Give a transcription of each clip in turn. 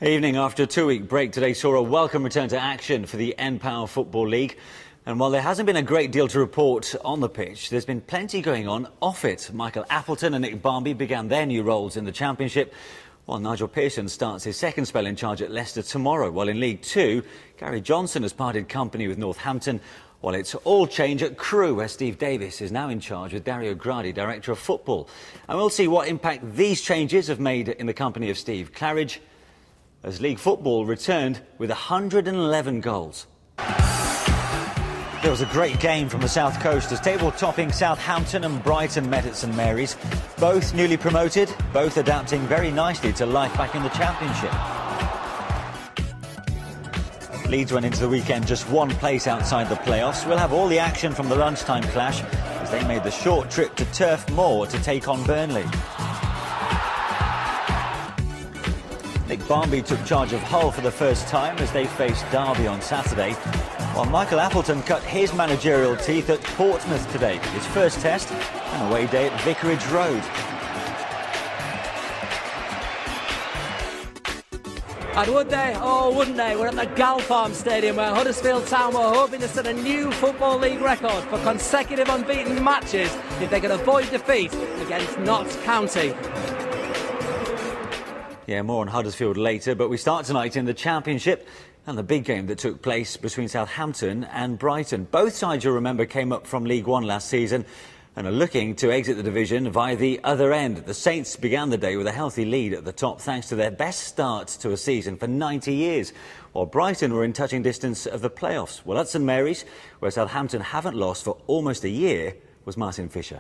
Evening. After a two-week break, today saw a welcome return to action for the N-Power Football League. And while there hasn't been a great deal to report on the pitch, there's been plenty going on off it. Michael Appleton and Nick Barmby began their new roles in the Championship, while Nigel Pearson starts his second spell in charge at Leicester tomorrow. While in League Two, Gary Johnson has parted company with Northampton, while it's all change at Crewe, where Steve Davis is now in charge with Dario Gradi, Director of Football. And we'll see what impact these changes have made in the company of Steve Claridge, as League Football returned with 111 goals. There was a great game from the South Coast as table-topping Southampton and Brighton met at St Mary's. Both newly promoted, both adapting very nicely to life back in the Championship. Leeds went into the weekend just one place outside the playoffs. We'll have all the action from the lunchtime clash as they made the short trip to Turf Moor to take on Burnley. Nick Barmby took charge of Hull for the first time as they faced Derby on Saturday, while Michael Appleton cut his managerial teeth at Portsmouth today, his first test, and away day at Vicarage Road. And would they? Oh, wouldn't they? We're at the Galfarm Stadium where Huddersfield Town were hoping to set a new Football League record for consecutive unbeaten matches if they could avoid defeat against Notts County. Yeah, more on Huddersfield later, but we start tonight in the Championship and the big game that took place between Southampton and Brighton. Both sides, you'll remember, came up from League One last season and are looking to exit the division via the other end. The Saints began the day with a healthy lead at the top thanks to their best start to a season for 90 years, while Brighton were in touching distance of the playoffs. Well, at St Mary's, where Southampton haven't lost for almost a year, was Martin Fisher.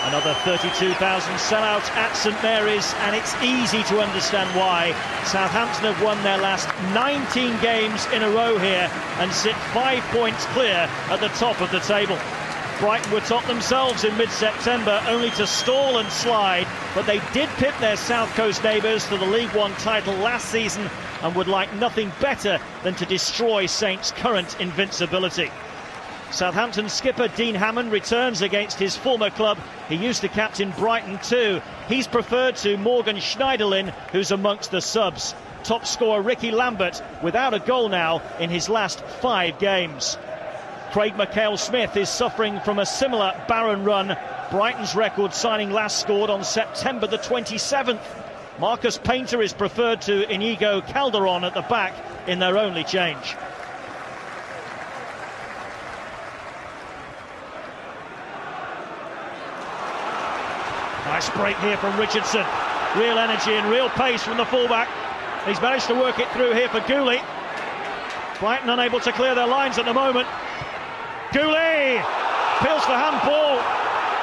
Another 32,000 sellouts at St Mary's, and it's easy to understand why. Southampton have won their last 19 games in a row here and sit 5 points clear at the top of the table. Brighton were top themselves in mid-September, only to stall and slide, but they did pip their South Coast neighbours to the League One title last season and would like nothing better than to destroy Saints' current invincibility. Southampton skipper Dean Hammond returns against his former club. He used to captain Brighton too. He's preferred to Morgan Schneiderlin, who's amongst the subs. Top scorer Ricky Lambert without a goal now in his last 5 games. Craig McHale-Smith is suffering from a similar barren run. Brighton's record signing last scored on September the 27th. Marcus Painter is preferred to Inigo Calderon at the back in their only change. Nice break here from Richardson. Real energy and real pace from the fullback. He's managed to work it through here for Gooley. Brighton unable to clear their lines at the moment. Gooley appeals for handball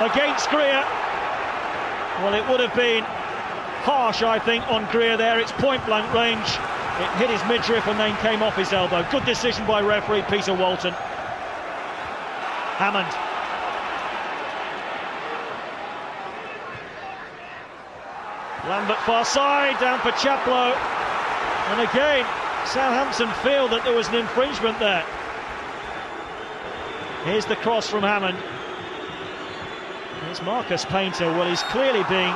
against Greer. Well, it would have been harsh, I think, on Greer there. It's point-blank range. It hit his midriff and then came off his elbow. Good decision by referee Peter Walton. Hammond. Lambert far side, down for Chaplow. And again, Southampton feel that there was an infringement there. Here's the cross from Hammond. Here's Marcus Painter. Well, he's clearly being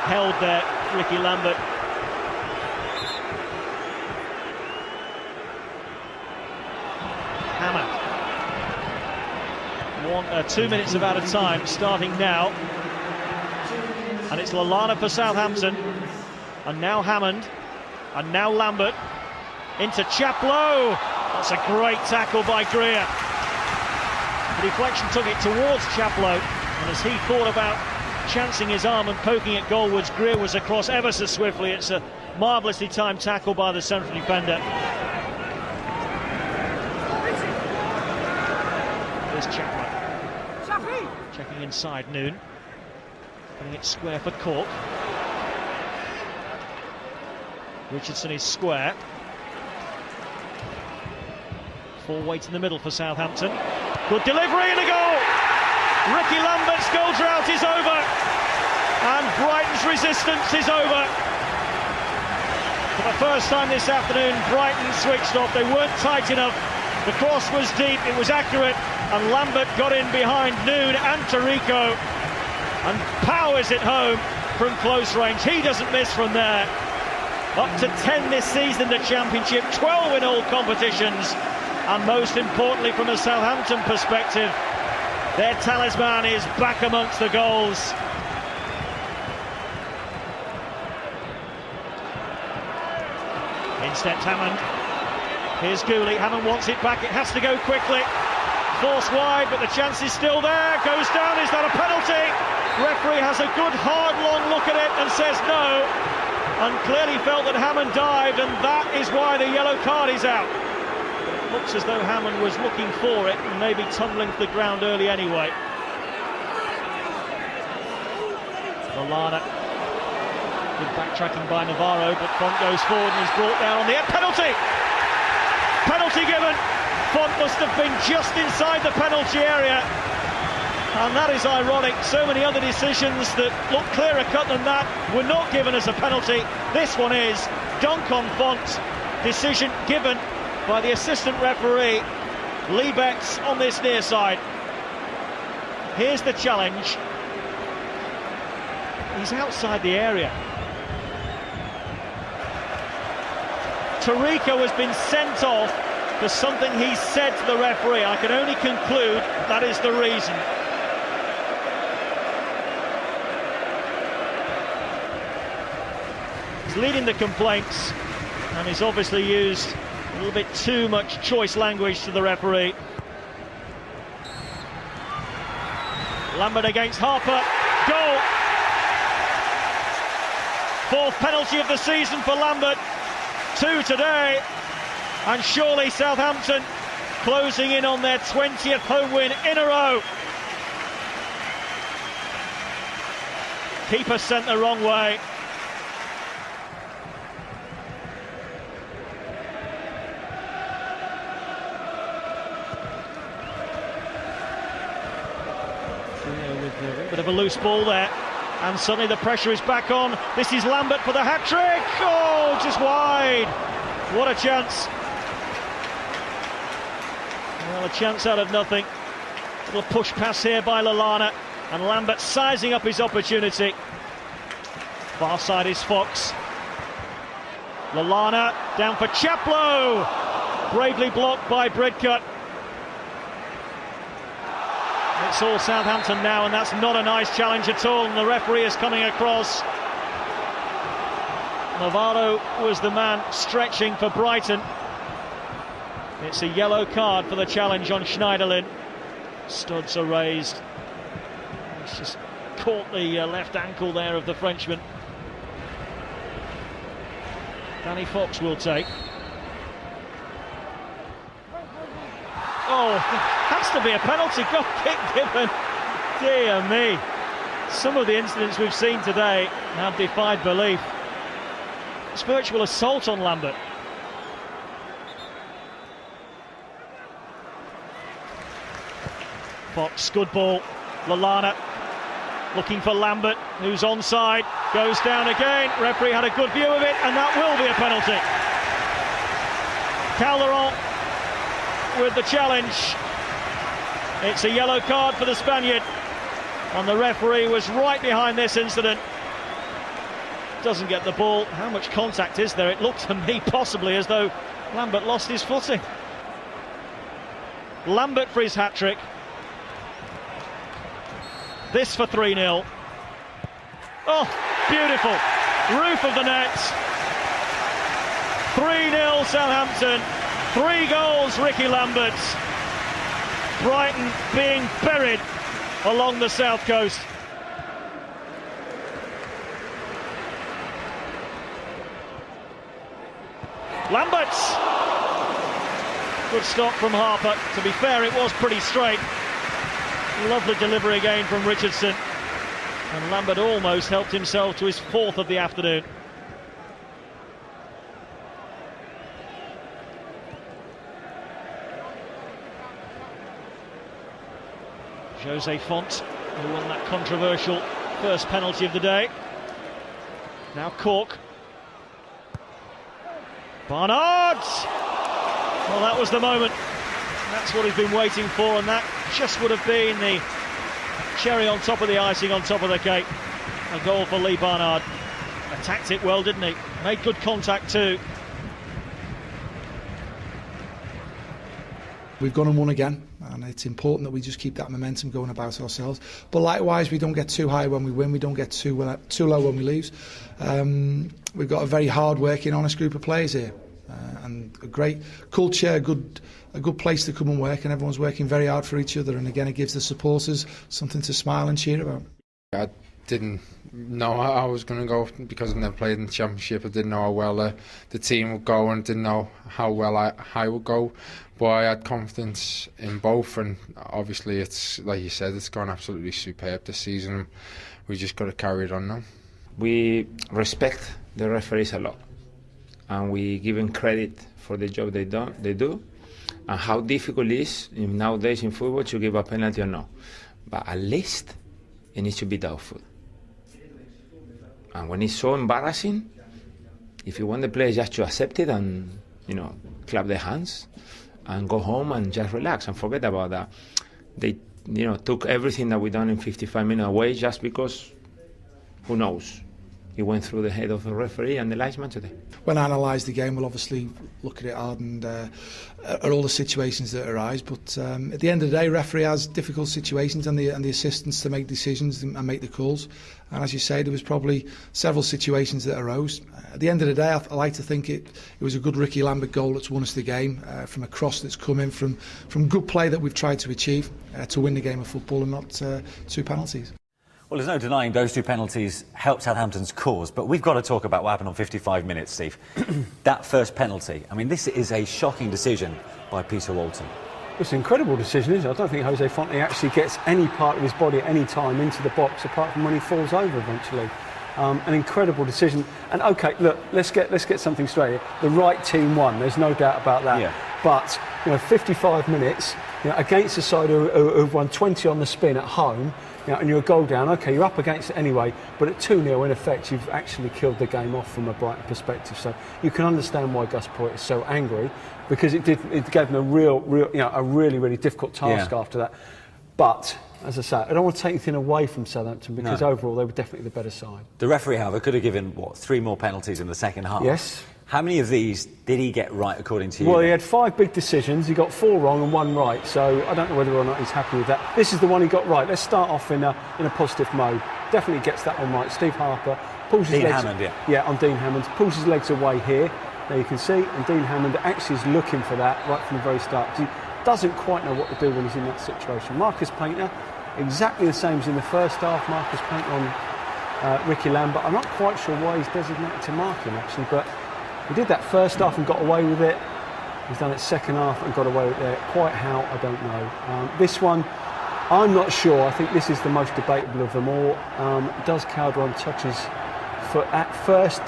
held there, Ricky Lambert. Hammond. 2 minutes of out of time, starting now. And it's Lallana for Southampton. And now Hammond. And now Lambert. Into Chaplow. That's a great tackle by Greer. The deflection took it towards Chaplow. And as he thought about chancing his arm and poking it goalwards, Greer was across ever so swiftly. It's a marvellously timed tackle by the central defender. There's Chaplow. Checking inside Noon. Putting it square for Cork. Richardson is square. Full weight in the middle for Southampton. Good delivery and a goal! Ricky Lambert's goal drought is over. And Brighton's resistance is over. For the first time this afternoon, Brighton switched off. They weren't tight enough. The cross was deep, it was accurate. And Lambert got in behind Noon and Tarico. And powers it home from close range. He doesn't miss from there. Up to 10 this season, the Championship, 12 in all competitions. And most importantly, from a Southampton perspective, their talisman is back amongst the goals. In steps Hammond. Here's Gooley. Hammond wants it back. It has to go quickly. Forced wide, but the chance is still there. Goes down. Is that a penalty? Referee has a good, hard, long look at it and says no. And clearly felt that Hammond dived, and that is why the yellow card is out. It looks as though Hammond was looking for it and maybe tumbling to the ground early anyway. Lallana. Good backtracking by Navarro, but Font goes forward and he's brought down on the penalty. Penalty given. Font must have been just inside the penalty area. And that is ironic. So many other decisions that look clearer cut than that were not given as a penalty. This one is. Dunk on Font. Decision given by the assistant referee, Lee Betts, on this near side. Here's the challenge. He's outside the area. Tarico has been sent off for something he said to the referee. I can only conclude that is the reason. He's leading the complaints, and he's obviously used a little bit too much choice language to the referee. Lambert against Harper. Goal! Fourth penalty of the season for Lambert. 2 today. And surely Southampton closing in on their 20th home win in a row. Keeper sent the wrong way. With a little bit of a loose ball there. And suddenly the pressure is back on. This is Lambert for the hat-trick. Oh, just wide. What a chance. Well, a chance out of nothing. A little push pass here by Lallana. And Lambert sizing up his opportunity. Far side is Fox. Lallana down for Chaplow. Bravely blocked by Bridcut. It's all Southampton now, and that's not a nice challenge at all, and the referee is coming across. Navarro was the man stretching for Brighton. It's a yellow card for the challenge on Schneiderlin. Studs are raised. He's just caught the left ankle there of the Frenchman. Danny Fox will take. Oh, has to be a penalty. Goal kick given. Dear me. Some of the incidents we've seen today have defied belief. It's virtual assault on Lambert. Fox, good ball. Lallana looking for Lambert, who's onside. Goes down again. Referee had a good view of it, and that will be a penalty. Calderon with the challenge. It's a yellow card for the Spaniard, and the referee was right behind this incident. Doesn't get the ball. How much contact is there? It looked to me possibly as though Lambert lost his footing. Lambert for his hat-trick. This for 3-0. Oh, beautiful. Roof of the net. 3-0 Southampton. 3 goals, Ricky Lambert. Brighton being buried along the south coast. Lambert. Good stop from Harper. To be fair, it was pretty straight. Lovely delivery again from Richardson. And Lambert almost helped himself to his 4th of the afternoon. Jose Font, who won that controversial first penalty of the day. Now Cork. Barnard! Well, that was the moment. That's what he's been waiting for, and that just would have been the cherry on top of the icing, on top of the cake. A goal for Lee Barnard. Attacked it well, didn't he? Made good contact too. We've gone and won again, and it's important that we just keep that momentum going about ourselves. But likewise, we don't get too high when we win, we don't get too low when we lose. We've got a very hard-working, honest group of players here, and a great culture, a good place to come and work, and everyone's working very hard for each other. And again, it gives the supporters something to smile and cheer about. I didn't know how I was going to go because I've never played in the Championship. I didn't know how well the team would go, and didn't know how well I would go. But I had confidence in both, and obviously it's, like you said, it's gone absolutely superb this season. We just got to carry it on now. We respect the referees a lot, and we give them credit for the job they do, and how difficult it is nowadays in football to give a penalty or no. But at least it needs to be doubtful. And when it's so embarrassing, if you want the players just to accept it and, clap their hands and go home and just relax and forget about that. They, took everything that we done in 55 minutes away just because, who knows, it went through the head of the referee and the linesman today. When I analyse the game, we'll obviously look at it hard and at all the situations that arise. But at the end of the day, referee has difficult situations and the assistants to make decisions and make the calls. And as you say, there was probably several situations that arose. At the end of the day, I like to think it was a good Ricky Lambert goal that's won us the game, from a cross that's come in, from good play that we've tried to achieve to win the game of football, and not 2 penalties. Well, there's no denying those 2 penalties helped Southampton's cause, but we've got to talk about what happened on 55 minutes, Steve. That first penalty. I mean, this is a shocking decision by Peter Walton. It's an incredible decision, isn't it? I don't think Jose Fonte actually gets any part of his body at any time into the box, apart from when he falls over eventually. An incredible decision. And OK, look, let's get something straight here. The right team won, there's no doubt about that. Yeah. But, 55 minutes, against a side who've won 20 on the spin at home, and you're a goal down, OK, you're up against it anyway, but at 2-0, in effect, you've actually killed the game off from a Brighton perspective. So you can understand why Gus Poyet is so angry, because it gave them a really, really difficult task after that. But, as I say, I don't want to take anything away from Southampton, because overall they were definitely the better side. The referee, however, could have given, 3 more penalties in the second half? Yes. How many of these did he get right, according to you? Well, he had 5 big decisions. He got 4 wrong and 1 right, so I don't know whether or not he's happy with that. This is the one he got right. Let's start off in a positive mode. Definitely gets that one right. Steve Harper pulls his legs... Hammond, on Dean Hammond. Pulls his legs away here. There you can see, and Dean Hammond actually is looking for that right from the very start. He doesn't quite know what to do when he's in that situation. Marcus Painter, exactly the same as in the first half. Marcus Painter on Ricky Lambert. I'm not quite sure why he's designated to mark him, actually, but he did that first half and got away with it. He's done it second half and got away with it. Quite how, I don't know. This one, I'm not sure. I think this is the most debatable of them all. Does Calderon touch his foot? At first,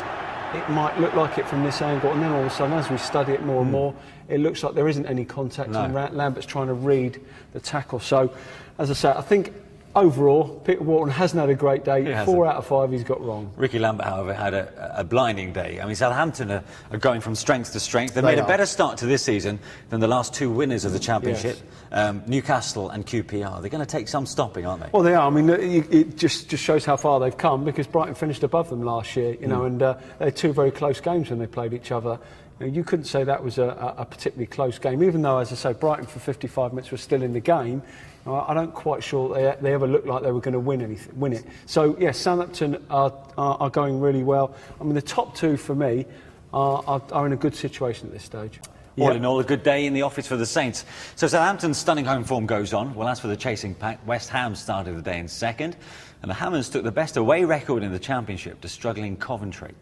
it might look like it from this angle, and then all of a sudden, as we study it more and more, it looks like there isn't any contact, and Lambert's trying to read the tackle. So, as I say, I think overall, Peter Walton hasn't had a great day. 4 out of 5 he's got wrong. Ricky Lambert, however, had a blinding day. I mean, Southampton are going from strength to strength. They've made a better start to this season than the last 2 winners of the Championship, Newcastle and QPR. They're going to take some stopping, aren't they? Well, they are. I mean, it just shows how far they've come, because Brighton finished above them last year, and they had 2 very close games when they played each other. You couldn't say that was a particularly close game, even though, as I say, Brighton for 55 minutes was still in the game. I don't quite sure they ever looked like they were going to win it. So, yes, Southampton are going really well. I mean, the top 2 for me are in a good situation at this stage. All in all, a good day in the office for the Saints. So Southampton's stunning home form goes on. Well, as for the chasing pack, West Ham started the day in second, and the Hammers took the best away record in the Championship to struggling Coventry.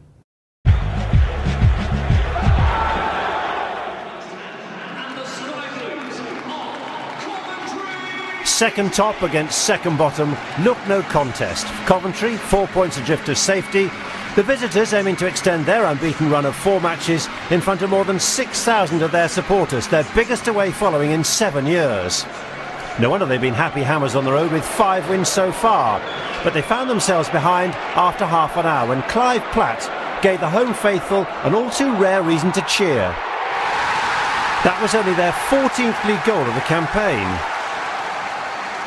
Second top against second bottom, look no contest. Coventry, 4 points adrift of safety. The visitors aiming to extend their unbeaten run of 4 matches in front of more than 6,000 of their supporters, their biggest away following in 7 years. No wonder they've been happy hammers on the road with 5 wins so far. But they found themselves behind after half an hour when Clive Platt gave the home faithful an all too rare reason to cheer. That was only their 14th league goal of the campaign.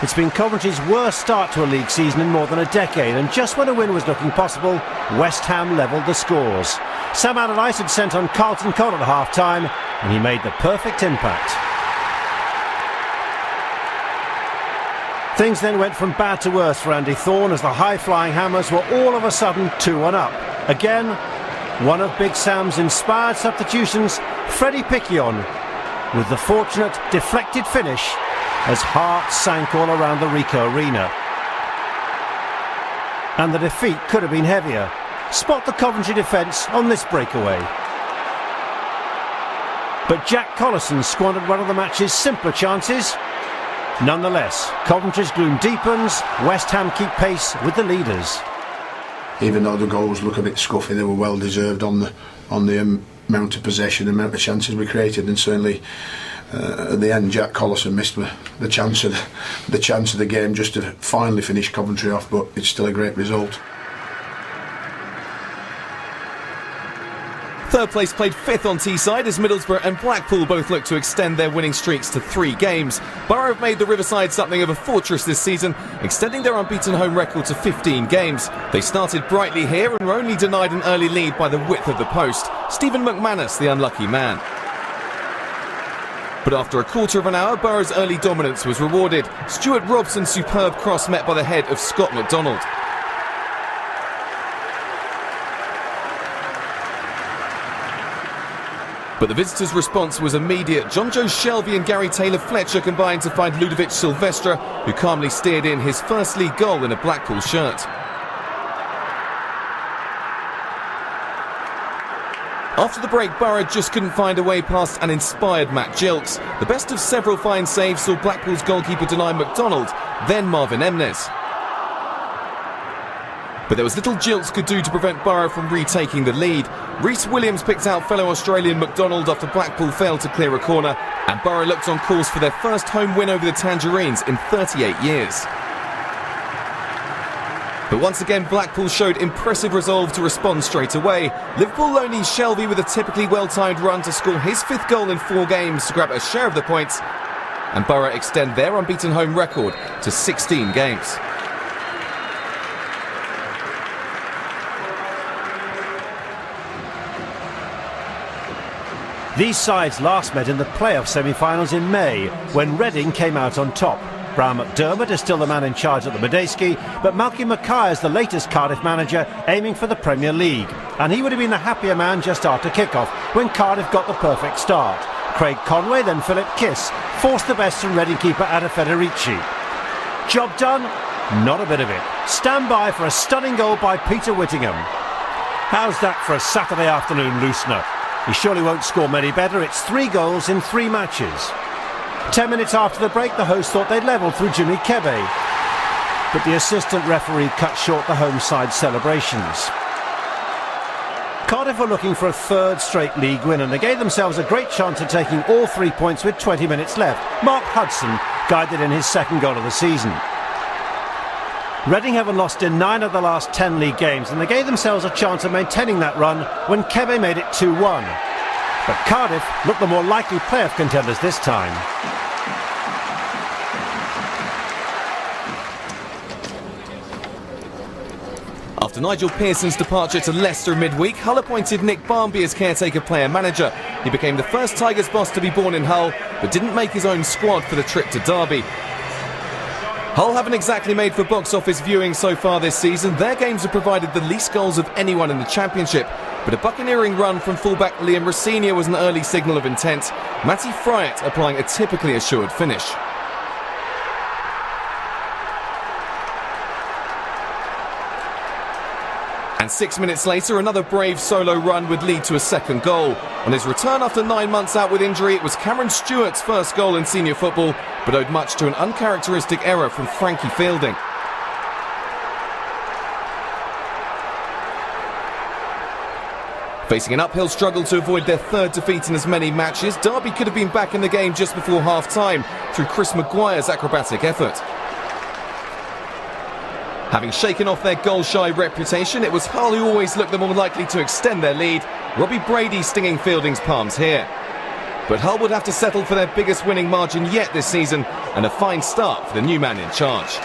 It's been Coventry's worst start to a league season in more than a decade, and just when a win was looking possible, West Ham levelled the scores. Sam Allardyce had sent on Carlton Cole at half-time, and he made the perfect impact. Things then went from bad to worse for Andy Thorne as the high-flying Hammers were all of a sudden 2-1 up. Again, one of Big Sam's inspired substitutions, Freddie Picquion, with the fortunate deflected finish as hearts sank all around the Ricoh Arena. And the defeat could have been heavier. Spot the Coventry defence on this breakaway. But Jack Collison squandered one of the match's simpler chances. Nonetheless, Coventry's gloom deepens, West Ham keep pace with the leaders. Even though the goals look a bit scuffy, they were well deserved on the amount of possession, the amount of chances we created, and certainly at the end Jack Collison missed the chance of the game just to finally finish Coventry off, but it's still a great result. Third place played fifth on Teesside as Middlesbrough and Blackpool both look to extend their winning streaks to 3 games. Borough have made the Riverside something of a fortress this season, extending their unbeaten home record to 15 games. They started brightly here and were only denied an early lead by the width of the post. Stephen McManus, the unlucky man. But after a quarter of an hour, Borough's early dominance was rewarded. Stuart Robson's superb cross met by the head of Scott McDonald. But the visitors' response was immediate. John Joe Shelby and Gary Taylor-Fletcher combined to find Ludovic Silvestre, who calmly steered in his first league goal in a Blackpool shirt. After the break, Borough just couldn't find a way past an inspired Matt Gilks. The best of several fine saves saw Blackpool's goalkeeper deny McDonald, then Marvin Emnes. But there was little Gilks could do to prevent Borough from retaking the lead. Rhys Williams picked out fellow Australian McDonald after Blackpool failed to clear a corner, and Borough looked on course for their first home win over the Tangerines in 38 years. But once again, Blackpool showed impressive resolve to respond straight away. Liverpool loanee Shelby with a typically well-timed run to score his 5th goal in 4 games to grab a share of the points, and Borough extend their unbeaten home record to 16 games. These sides last met in the playoff semi-finals in May, when Reading came out on top. Brian McDermott is still the man in charge at the Medeski, but Malky Mackay is the latest Cardiff manager aiming for the Premier League. And he would have been the happier man just after kick-off, when Cardiff got the perfect start. Craig Conway, then Philip Kiss, forced the best from Reading keeper Ada Federici. Job done? Not a bit of it. Stand by for a stunning goal by Peter Whittingham. How's that for a Saturday afternoon loosener? He surely won't score many better. It's 3 goals in 3 matches. 10 minutes after the break, the hosts thought they'd levelled through Jimmy Kebe, but the assistant referee cut short the home side celebrations. Cardiff were looking for a 3rd straight league win, and they gave themselves a great chance of taking all 3 points with 20 minutes left. Mark Hudson guided in his 2nd goal of the season. Reading haven't lost in 9 of the last 10 league games, and they gave themselves a chance of maintaining that run when Kebe made it 2-1. But Cardiff looked the more likely playoff contenders this time. After Nigel Pearson's departure to Leicester midweek, Hull appointed Nick Barmby as caretaker player-manager. He became the first Tigers boss to be born in Hull, but didn't make his own squad for the trip to Derby. Hull haven't exactly made for box office viewing so far this season. Their games have provided the least goals of anyone in the Championship. But a buccaneering run from fullback Liam Rossini was an early signal of intent. Matty Fryatt applying a typically assured finish. And 6 minutes later, another brave solo run would lead to a 2nd goal. On his return after 9 months out with injury, it was Cameron Stewart's first goal in senior football, but owed much to an uncharacteristic error from Frankie Fielding. Facing an uphill struggle to avoid their 3rd defeat in as many matches, Derby could have been back in the game just before half-time through Chris Maguire's acrobatic effort. Having shaken off their goal-shy reputation, it was Hull who always looked the more likely to extend their lead. Robbie Brady stinging Fielding's palms here. But Hull would have to settle for their biggest winning margin yet this season and a fine start for the new man in charge.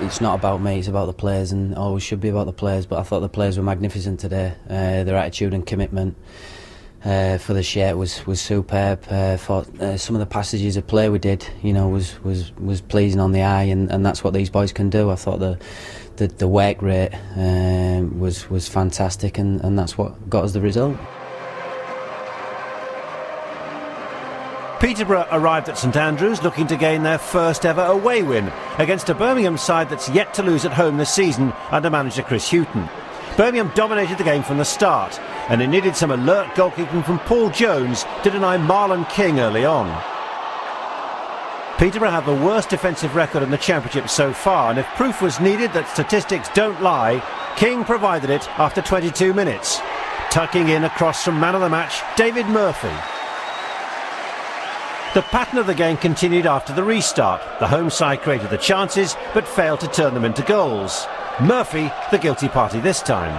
It's not about me, it's about the players, and always should be about the players, but I thought the players were magnificent today. Their attitude and commitment for the shirt was superb. For some of the passages of play we did, was pleasing on the eye, and that's what these boys can do. I thought the work rate was fantastic, and that's what got us the result. Peterborough arrived at St Andrews looking to gain their first ever away win against a Birmingham side that's yet to lose at home this season under manager Chris Hughton. Birmingham dominated the game from the start, and it needed some alert goalkeeping from Paul Jones to deny Marlon King early on. Peterborough have the worst defensive record in the Championship so far, and if proof was needed that statistics don't lie, King provided it after 22 minutes, tucking in across from man of the match David Murphy. The pattern of the game continued after the restart. The home side created the chances but failed to turn them into goals. Murphy, the guilty party this time.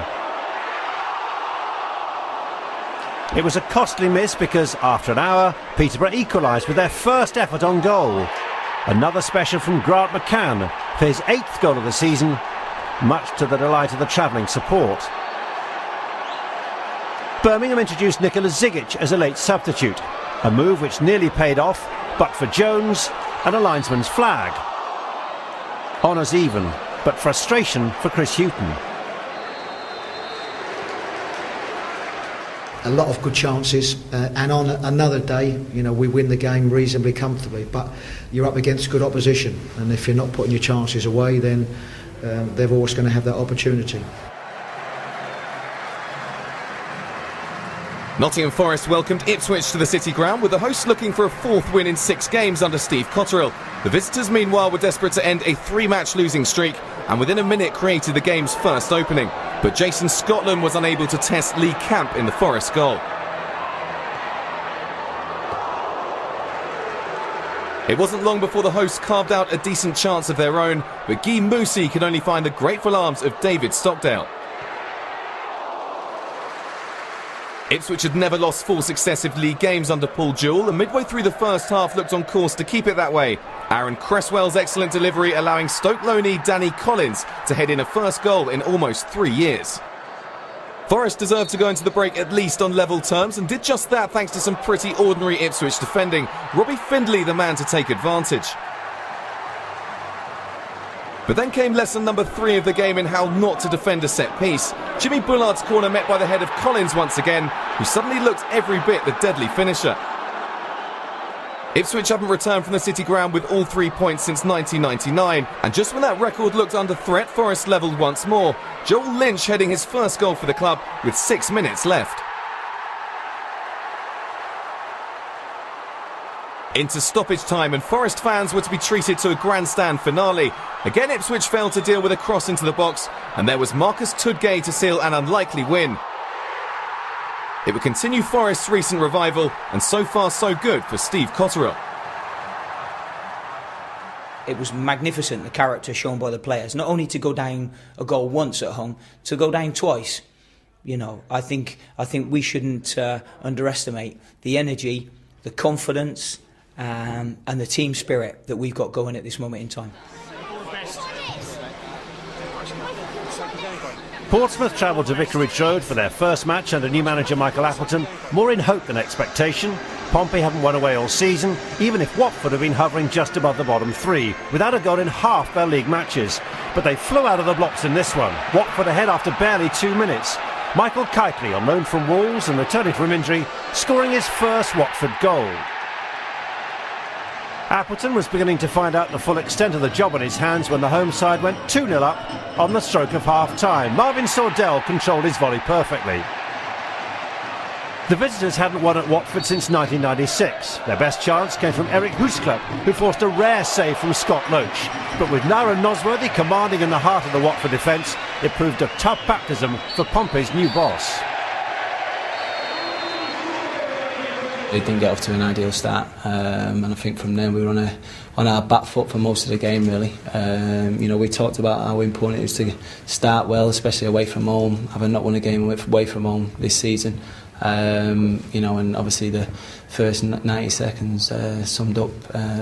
It was a costly miss because after an hour, Peterborough equalised with their first effort on goal. Another special from Grant McCann for his 8th goal of the season, much to the delight of the travelling support. Birmingham introduced Nikola Zigic as a late substitute, a move which nearly paid off, but for Jones and a linesman's flag. Honours even, but frustration for Chris Hughton. A lot of good chances, and on another day, we win the game reasonably comfortably, but you're up against good opposition, and if you're not putting your chances away, then they're always going to have that opportunity. Nottingham Forest welcomed Ipswich to the City Ground, with the hosts looking for a 4th win in 6 games under Steve Cotterill. The visitors, meanwhile, were desperate to end a 3-match losing streak, and within a minute created the game's first opening. But Jason Scotland was unable to test Lee Camp in the Forest goal. It wasn't long before the hosts carved out a decent chance of their own, but Guy Moussi could only find the grateful arms of David Stockdale. Ipswich had never lost 4 successive league games under Paul Jewell, and midway through the first half looked on course to keep it that way. Aaron Cresswell's excellent delivery allowing Stoke loanee Danny Collins to head in a first goal in almost 3 years. Forest deserved to go into the break at least on level terms, and did just that thanks to some pretty ordinary Ipswich defending. Robbie Findlay the man to take advantage. But then came lesson number 3 of the game in how not to defend a set piece. Jimmy Bullard's corner met by the head of Collins once again, who suddenly looked every bit the deadly finisher. Ipswich haven't returned from the City Ground with all 3 points since 1999, and just when that record looked under threat, Forest levelled once more. Joel Lynch heading his first goal for the club with 6 minutes left. Into stoppage time, and Forest fans were to be treated to a grandstand finale. Again, Ipswich failed to deal with a cross into the box, and there was Marcus Tudgay to seal an unlikely win. It would continue Forest's recent revival, and so far so good for Steve Cotterill. It was magnificent, the character shown by the players, not only to go down a goal once at home, to go down twice. I think we shouldn't underestimate the energy, the confidence, and the team spirit that we've got going at this moment in time. Portsmouth travelled to Vicarage Road for their first match under new manager Michael Appleton, more in hope than expectation. Pompey haven't won away all season, even if Watford have been hovering just above the bottom 3, without a goal in half their league matches. But they flew out of the blocks in this one. Watford ahead after barely 2 minutes. Michael Keightley, on loan from Wolves and returning from injury, scoring his first Watford goal. Appleton was beginning to find out the full extent of the job on his hands when the home side went 2-0 up on the stroke of half-time. Marvin Sordell controlled his volley perfectly. The visitors hadn't won at Watford since 1996. Their best chance came from Eric Hoosclub, who forced a rare save from Scott Loach. But with Nara Nosworthy commanding in the heart of the Watford defence, it proved a tough baptism for Pompey's new boss. They didn't get off to an ideal start, and I think from there we were on our back foot for most of the game, really. We talked about how important it is to start well, especially away from home, having not won a game away from home this season. You know, and obviously the first 90 seconds summed up,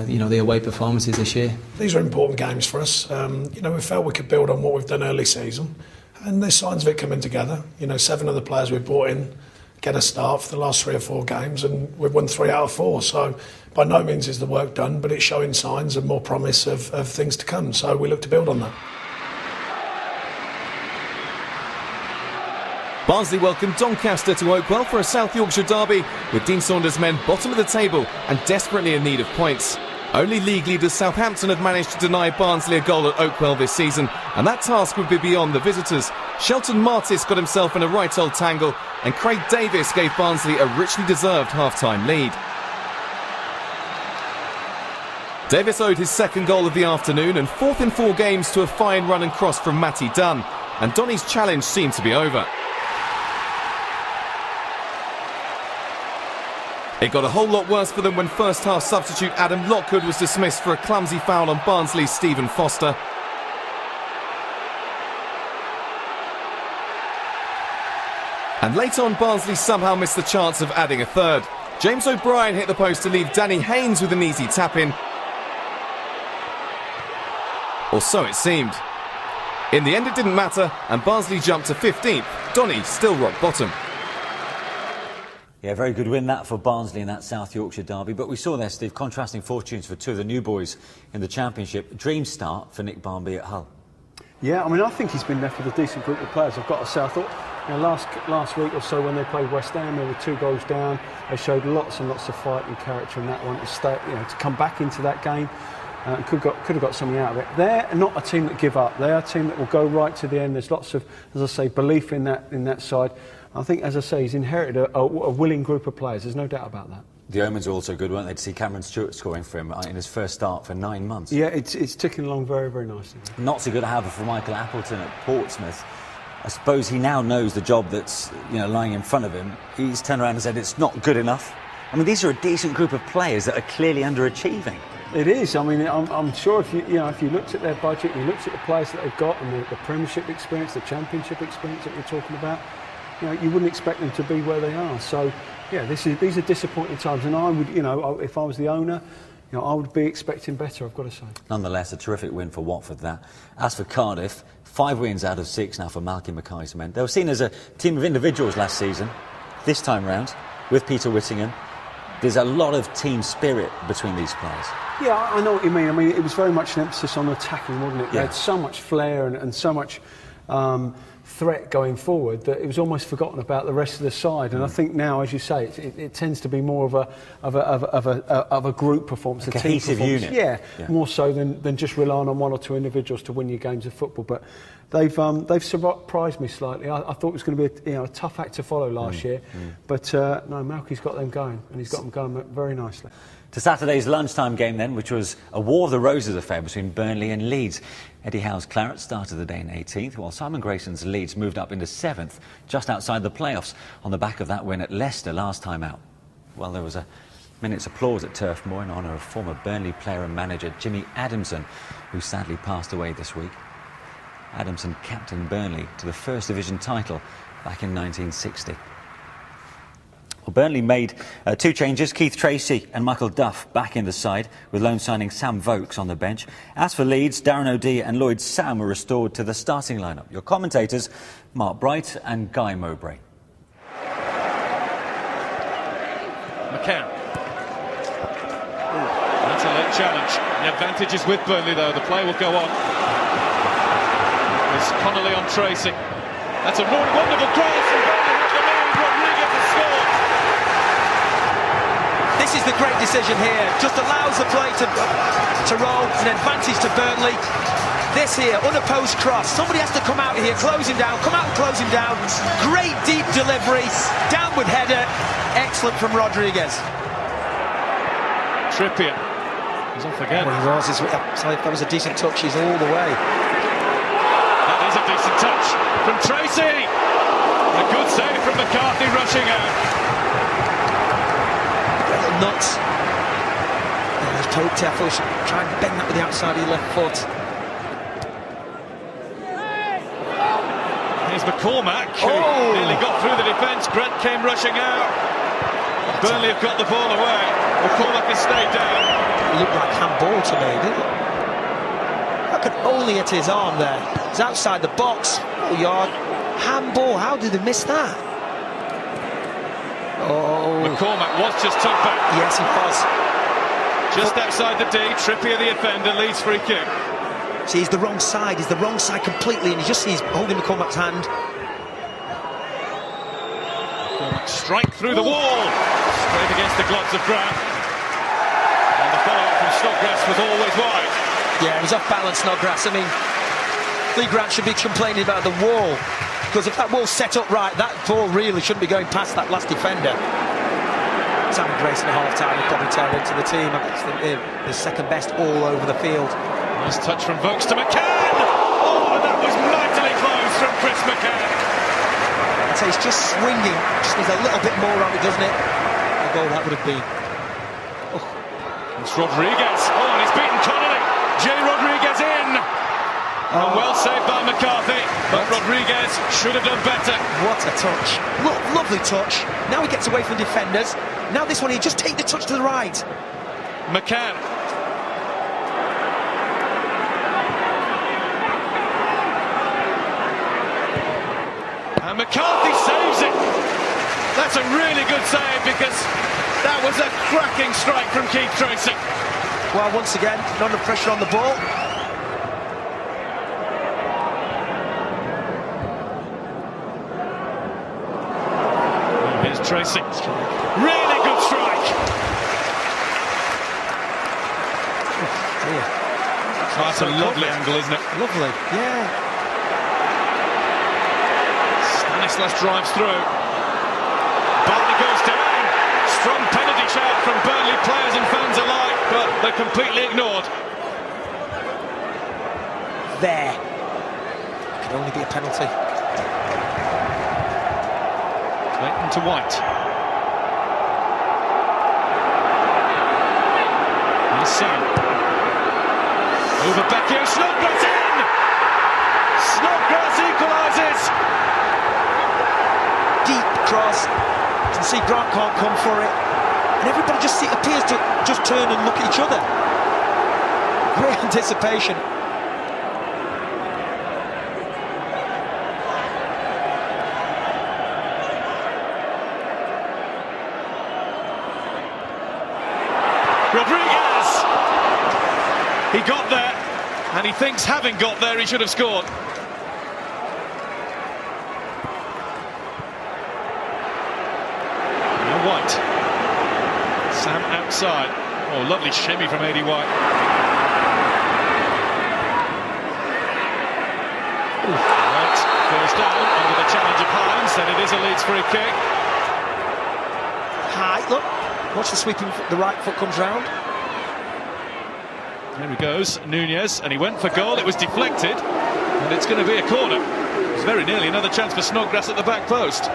you know, the away performances this year. These are important games for us. You know, we felt we could build on what we've done early season, and there's signs of it coming together. You know, 7 of the players we've brought in get a start for the last 3 or 4 games, and we've won 3 out of 4. So by no means is the work done, but it's showing signs of more promise of things to come. So we look to build on that. Barnsley welcomed Doncaster to Oakwell for a South Yorkshire derby, with Dean Saunders' men bottom of the table and desperately in need of points. Only league leaders Southampton have managed to deny Barnsley a goal at Oakwell this season, and that task would be beyond the visitors. Shelton Martis got himself in a right old tangle, and Craig Davis gave Barnsley a richly deserved half-time lead. Davis owed his second goal of the afternoon and 4th in 4 games to a fine run and cross from Matty Dunn, and Donny's challenge seemed to be over. It got a whole lot worse for them when first half substitute Adam Lockwood was dismissed for a clumsy foul on Barnsley's Stephen Foster. And late on, Barnsley somehow missed the chance of adding a third. James O'Brien hit the post to leave Danny Haynes with an easy tap-in. Or so it seemed. In the end it didn't matter, and Barnsley jumped to 15th. Donny still rock bottom. Yeah, very good win that for Barnsley in that South Yorkshire derby. But we saw there, Steve, contrasting fortunes for 2 of the new boys in the Championship. Dream start for Nick Barmby at Hull. Yeah, I mean, I think he's been there for the decent group of players. I've got to say, I thought, you know, last week or so when they played West Ham, they were 2 goals down. They showed lots and lots of fight and character in that one to stay, you know, to come back into that game. And could have got something out of it. They're not a team that give up. They're a team that will go right to the end. There's lots of, as I say, belief in that side. I think, as I say, he's inherited a willing group of players. There's no doubt about that. The omens were also good, weren't they, to see Cameron Stewart scoring for him in his first start for 9 months? Yeah, it's ticking along very, very nicely. Not so good, however, for Michael Appleton at Portsmouth. I suppose he now knows the job that's, you know, lying in front of him. He's turned around and said it's not good enough. I mean, these are a decent group of players that are clearly underachieving. It is. I mean, I'm sure if you looked at their budget, you looked at the players that they've got and the Premiership experience, the Championship experience that we're talking about, you know, you wouldn't expect them to be where they are. So, yeah, these are disappointing times, and I would, you know, if I was the owner, you know, I would be expecting better, I've got to say. Nonetheless, a terrific win for Watford, that. As for Cardiff, 5 wins out of 6 now for Malky Mackay's men. They were seen as a team of individuals last season. This time round, with Peter Whittingham, there's a lot of team spirit between these players. Yeah, I know what you mean. I mean, it was very much an emphasis on attacking, wasn't it? Yeah. They had so much flair and so much threat going forward that it was almost forgotten about the rest of the side. And I think now, as you say, it tends to be more of a group performance, a cohesive team unit. Yeah, more so than just relying on 1 or 2 individuals to win your games of football. But they've surprised me slightly. I thought it was going to be a tough act to follow last year, but no, Malky's got them going, and he's got them going very nicely. To Saturday's lunchtime game then, which was a War of the Roses affair between Burnley and Leeds. Eddie Howe's Claridge started the day in 18th, while Simon Grayson's Leeds moved up into 7th, just outside the playoffs, on the back of that win at Leicester last time out. Well, there was a minute's applause at Turf Moor in honour of former Burnley player and manager Jimmy Adamson, who sadly passed away this week. Adamson captained Burnley to the First Division title back in 1960. Well, Burnley made 2 changes, Keith Tracy and Michael Duff back in the side, with loan signing Sam Vokes on the bench. As for Leeds, Darren O'Dea and Lloyd Sam were restored to the starting lineup. Your commentators, Mark Bright and Guy Mowbray. McCann. That's a late challenge. The advantage is with Burnley, though. The play will go on. It's Connolly on Tracy. That's a really wonderful cross from Burnley. The lead. Rodriguez has scored. This is the great decision here. Just allows the play to roll. An advantage to Burnley. This here, unopposed cross. Somebody has to come out here, close him down. Come out and close him down. Great deep delivery. Downward header. Excellent from Rodriguez. Trippier. He's off again. Well, he was. That was a decent touch. He's all the way. That is a decent touch from Tracy. A good save from McCarthy rushing out. Nuts. Just poke careful. Try and bend that with the outside of your left foot. Here's McCormack, who nearly got through the defence. Grant came rushing out. Burnley have got the ball away. McCormack has stayed down. It looked like handball to me, didn't it? That could only hit his arm there. It's outside the box. Yard. Handball. How did they miss that? Oh. McCormack was just tucked back. Yes, he was. Just outside the D. Trippier, the offender, Leeds free kick. See, he's the wrong side. He's the wrong side completely, and he's holding McCormack's hand. McCormack strike through the wall. Straight against the gloves of Grant. And the follow-up from Snodgrass was always wide. Yeah, it was off balance, Snodgrass. I mean, Lee Grant should be complaining about the wall, because if that wall's set up right, that ball really shouldn't be going past that last defender. Simon Grace in a half-time will probably turn into the team. I think they're the second best all over the field. Nice touch from Vokes to McCann. Oh, and that was mightily close from Chris McCann. I'd say it's just swinging. Just needs a little bit more on it, doesn't it? The goal that would have been. Oh. It's Rodriguez. Oh, and he's beaten Connolly. Jay Rodriguez in. And well saved by McCarthy, but Rodriguez should have done better. What a touch. Lovely touch. Now he gets away from defenders. Now this one, he just take the touch to the right. McCann. And McCarthy saves it. That's a really good save, because that was a cracking strike from Keith Tracy. Well, once again, not enough pressure on the ball. Here's Tracy. Really good strike. Oh, that's a lovely angle, isn't it? Lovely, yeah. Stanislas drives through. Barney goes down. Strong penalty shout from Burnley players and fans alike, but they're completely ignored. There. It can only be a penalty. Clayton to White. Here's Sam. Over Becchio, Snodgrass in! Snodgrass equalises! Deep cross. You can see Grant can't come for it. And everybody just appears to just turn and look at each other. Great anticipation. Rodriguez! He got there, and he thinks having got there he should have scored. Now White. Sam outside. Oh, lovely shimmy from Aidy White. White goes down under the challenge of Hines, and it is a Leeds free kick. High, look. Watch the sweeping, the right foot comes round. There he goes, Nunez, and he went for goal. It was deflected, and it's going to be a corner. It's very nearly another chance for Snodgrass at the back post.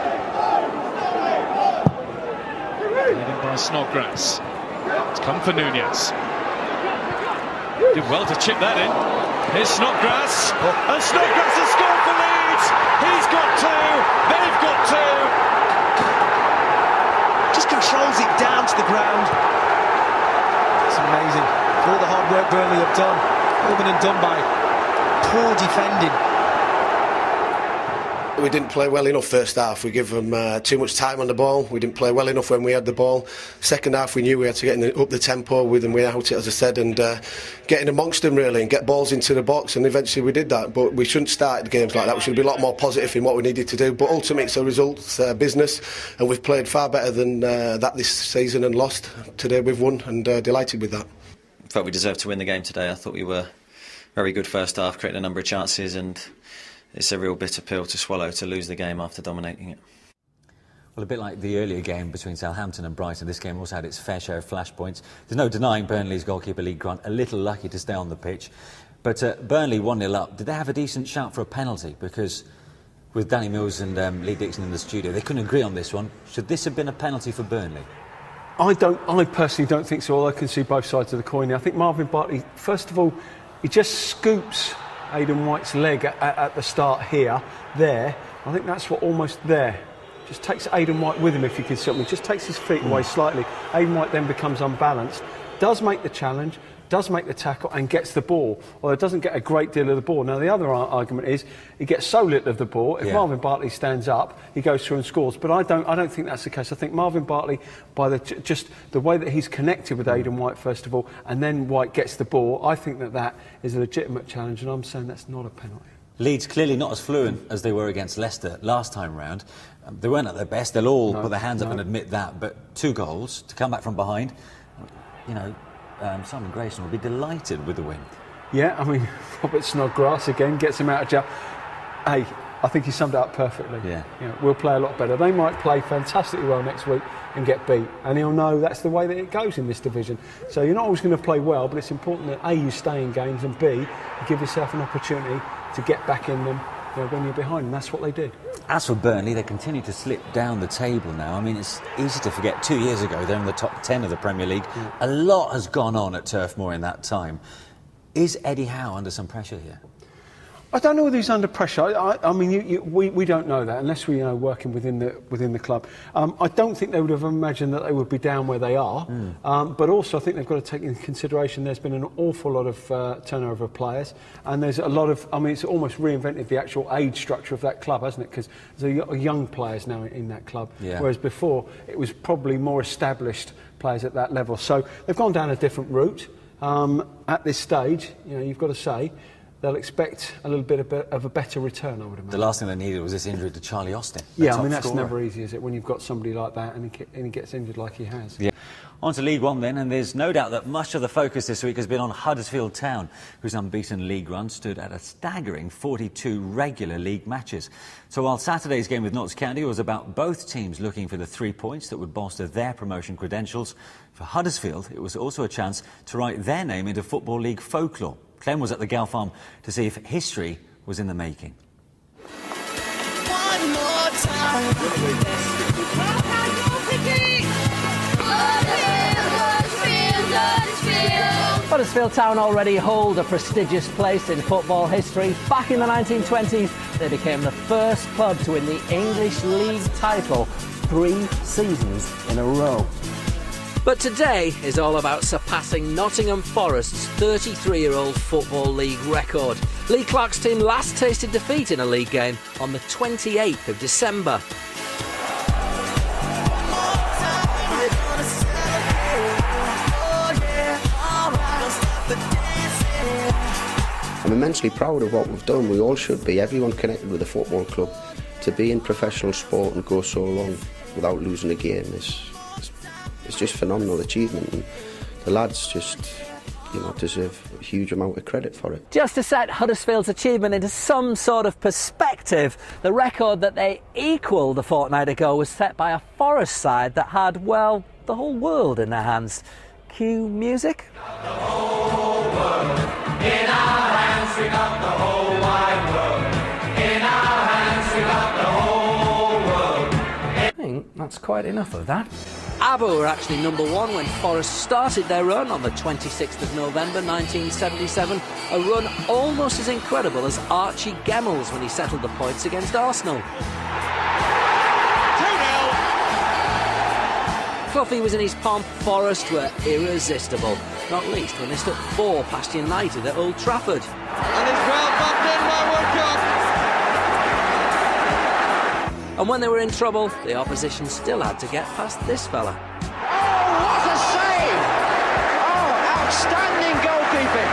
Heading by Snodgrass. It's come for Nunez. Did well to chip that in. Here's Snodgrass, and Snodgrass has scored for Leeds. He's got two, they've got two. Just controls it down to the ground. It's amazing. All the hard work Burnley have done, all been done by poor defending. We didn't play well enough first half. We gave them too much time on the ball. We didn't play well enough when we had the ball. Second half, we knew we had to get up the tempo with them without it, as I said, and getting amongst them really and get balls into the box. And eventually we did that. But we shouldn't start the games like that. We should be a lot more positive in what we needed to do. But ultimately, it's a results business, and we've played far better than that this season and lost. Today we've won, and delighted with that. I felt we deserved to win the game today. I thought we were very good first half, creating a number of chances, and it's a real bitter pill to swallow to lose the game after dominating it. Well, a bit like the earlier game between Southampton and Brighton, this game also had its fair share of flashpoints. There's no denying Burnley's goalkeeper Lee Grant a little lucky to stay on the pitch. But Burnley 1-0 up. Did they have a decent shout for a penalty? Because with Danny Mills and Lee Dixon in the studio, they couldn't agree on this one. Should this have been a penalty for Burnley? I personally don't think so. I can see both sides of the coin. I think Marvin Bartley, first of all, he just scoops Aidan White's leg at the start here, there, I think that's what almost there. Just takes Aidan White with him, if you can see me. Just takes his feet away slightly. Aidan White then becomes unbalanced. Does make the challenge, does make the tackle and gets the ball, although doesn't get a great deal of the ball. Now the other argument is he gets so little of the ball. If Marvin Bartley stands up, he goes through and scores. But I don't think that's the case. I think Marvin Bartley, by just the way that he's connected with Aidan White first of all, and then White gets the ball, I think that is a legitimate challenge, and I'm saying that's not a penalty. Leeds clearly not as fluent as they were against Leicester last time round. They weren't at their best. They'll all put their hands up and admit that. But 2 goals to come back from behind. You know, Simon Grayson will be delighted with the win. Yeah, I mean, Robert Snodgrass again gets him out of jail. Hey, I think he summed it up perfectly. Yeah. You know, we'll play a lot better. They might play fantastically well next week and get beat, and he'll know that's the way that it goes in this division. So you're not always going to play well, but it's important that A, you stay in games, and B, you give yourself an opportunity to get back in them, you know, when you're behind, and that's what they did. As for Burnley, they continue to slip down the table now. I mean, it's easy to forget 2 years ago they're in the top 10 of the Premier League. A lot has gone on at Turf Moor in that time. Is Eddie Howe under some pressure here? I don't know whether he's under pressure. I mean, we don't know that unless we, working within the club. I don't think they would have imagined that they would be down where they are. But also, I think they've got to take into consideration there's been an awful lot of turnover of players, and there's a lot of. I mean, it's almost reinvented the actual age structure of that club, hasn't it? Because there's young players now in that club, whereas before it was probably more established players at that level. So they've gone down a different route. At this stage, you've got to say, they'll expect a little bit of a better return, I would imagine. The last thing they needed was this injury to Charlie Austin. Yeah, I mean, that's never easy, is it, when you've got somebody like that and he gets injured like he has. Yeah. On to League One then, and there's no doubt that much of the focus this week has been on Huddersfield Town, whose unbeaten league run stood at a staggering 42 regular league matches. So while Saturday's game with Notts County was about both teams looking for the 3 points that would bolster their promotion credentials, for Huddersfield it was also a chance to write their name into Football League folklore. Clem was at the Gal Farm to see if history was in the making. One more time. Huddersfield Town already hold a prestigious place in football history. Back in the 1920s, they became the first club to win the English League title 3 seasons in a row. But today is all about surpassing Nottingham Forest's 33-year-old Football League record. Lee Clark's team last tasted defeat in a league game on the 28th of December. I'm immensely proud of what we've done. We all should be. Everyone connected with the football club. To be in professional sport and go so long without losing a game is just phenomenal achievement, and the lads just deserve a huge amount of credit for it. Just to set Huddersfield's achievement into some sort of perspective, the record that they equalled a fortnight ago was set by a Forest side that had, well, the whole world in their hands. Cue music. The whole world. In our hands we got the whole wide world. In our hands we got the whole world. I think that's quite enough of that. ABBA were actually number 1 when Forest started their run on the 26th of November 1977, a run almost as incredible as Archie Gemmel's when he settled the points against Arsenal. 2-0. Cloughy was in his pomp. Forest were irresistible, not least when they stuck 4 past United at Old Trafford. And it's well bumped in by Woodcock. And when they were in trouble, the opposition still had to get past this fella. Oh, what a save! Oh, outstanding goalkeeping!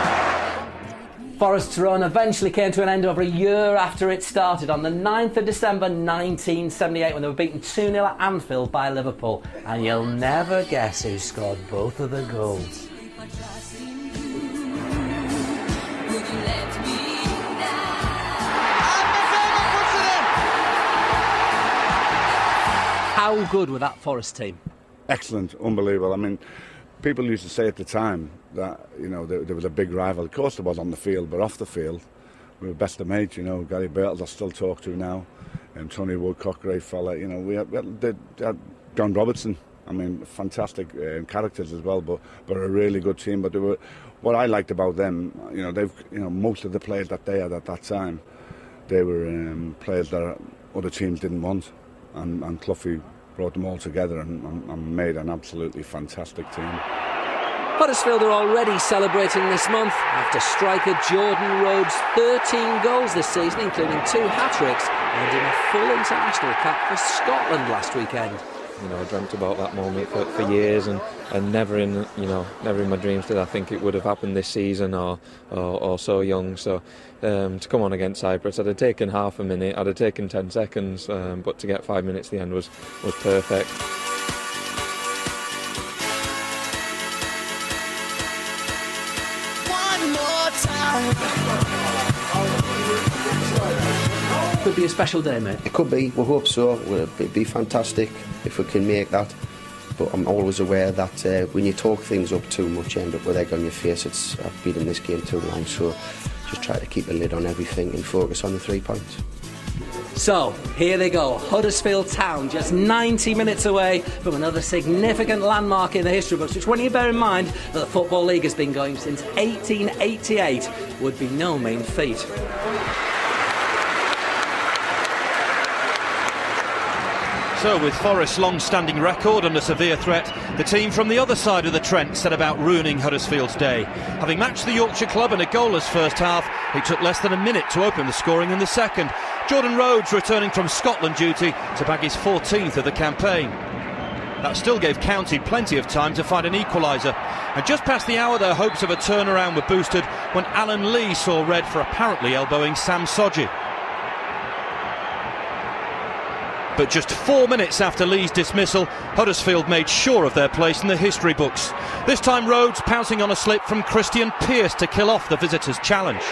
Forest's run eventually came to an end over a year after it started on the 9th of December 1978 when they were beaten 2-0 at Anfield by Liverpool. And you'll never guess who scored both of the goals. How good were that Forest team? Excellent, unbelievable. I mean, people used to say at the time that, there was a big rival. Of course there was on the field, but off the field, we were best of mates, Gary Birtles I still talk to now, and Tony Woodcock, great fella. We had John Robertson, I mean, fantastic characters as well, but a really good team. But what I liked about them, most of the players that they had at that time, they were players that other teams didn't want, and Cloughie brought them all together and made an absolutely fantastic team. Huddersfield are already celebrating this month after striker Jordan Rhodes' 13 goals this season, including 2 hat-tricks, earning a full international cap for Scotland last weekend. You know, I dreamt about that moment for years, and never in my dreams did I think it would have happened this season or so young. So to come on against Cyprus, I'd have taken half a minute, I'd have taken 10 seconds, but to get 5 minutes at the end was perfect. One more time. Could be a special day, mate. It could be. We hope so. It'd be fantastic if we can make that. But I'm always aware that when you talk things up too much, you end up with egg on your face. I've been in this game too long, so just try to keep a lid on everything and focus on the 3 points. So, here they go. Huddersfield Town, just 90 minutes away from another significant landmark in the history books, which, when you bear in mind that the Football League has been going since 1888, would be no mean feat. So, with Forest's long-standing record under severe threat, the team from the other side of the Trent set about ruining Huddersfield's day. Having matched the Yorkshire club in a goalless first half, it took less than a minute to open the scoring in the second. Jordan Rhodes returning from Scotland duty to bag his 14th of the campaign. That still gave County plenty of time to find an equaliser. And just past the hour, their hopes of a turnaround were boosted when Alan Lee saw red for apparently elbowing Sam Sodji. But just 4 minutes after Lee's dismissal, Huddersfield made sure of their place in the history books. This time Rhodes pouncing on a slip from Christian Pearce to kill off the visitors' challenge.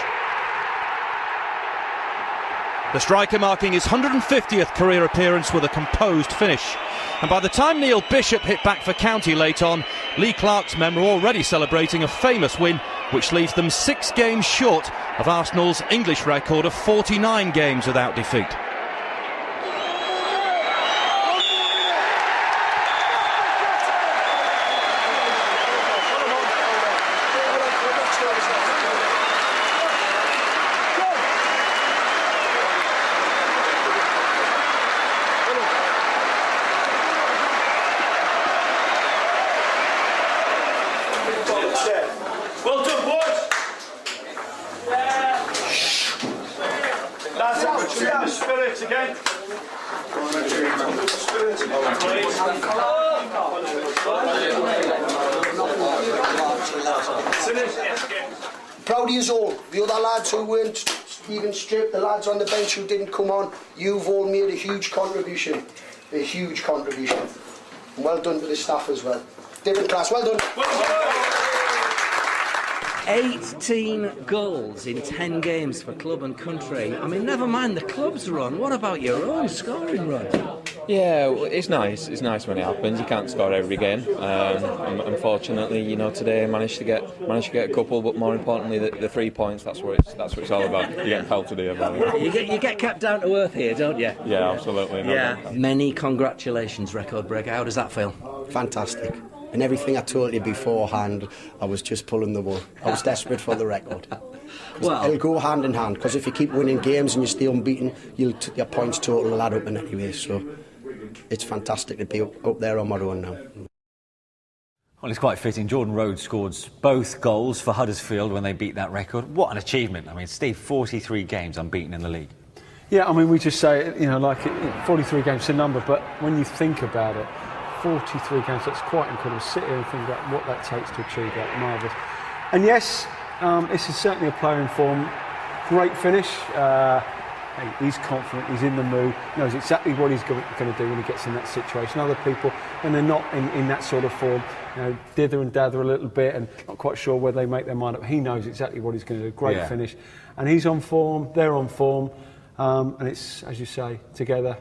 The striker marking his 150th career appearance with a composed finish. And by the time Neil Bishop hit back for County late on, Lee Clark's men were already celebrating a famous win, which leaves them 6 games short of Arsenal's English record of 49 games without defeat. Well done, boys. That's the spirit again. Proud of you all. The other lads who weren't even stripped, the lads on the bench who didn't come on, you've all made a huge contribution. A huge contribution. And well done to the staff as well. Different class, well done. 18 goals in 10 games for club and country. I mean, never mind the club's run. What about your own scoring run? Yeah, it's nice. It's nice when it happens. You can't score every game. Unfortunately, you know, today I managed to get a couple, but more importantly, the 3 points. That's what it's all about. You're getting pelted here, about You get kept down to earth here, don't you? Yeah, absolutely. Many congratulations, record breaker. How does that feel? Fantastic. And everything I told you beforehand, I was just pulling the wool. I was desperate for the record. Well, it'll go hand in hand, because if you keep winning games and you stay unbeaten, your points total will add up in anyway. So it's fantastic to be up there on my own now. Well, it's quite fitting. Jordan Rhodes scored both goals for Huddersfield when they beat that record. What an achievement. I mean, Steve, 43 games unbeaten in the league. Yeah, I mean, we just say, 43 games is a number, but when you think about it, 43 games, that's quite incredible. Sit here and think about what that takes to achieve that. Marvellous. And yes, this is certainly a player in form. Great finish. He's confident, he's in the mood, knows exactly what he's going to do when he gets in that situation. Other people, when they're not in that sort of form, dither and dather a little bit and not quite sure where they make their mind up. He knows exactly what he's going to do. Great finish. And he's on form, they're on form, and it's, as you say, together.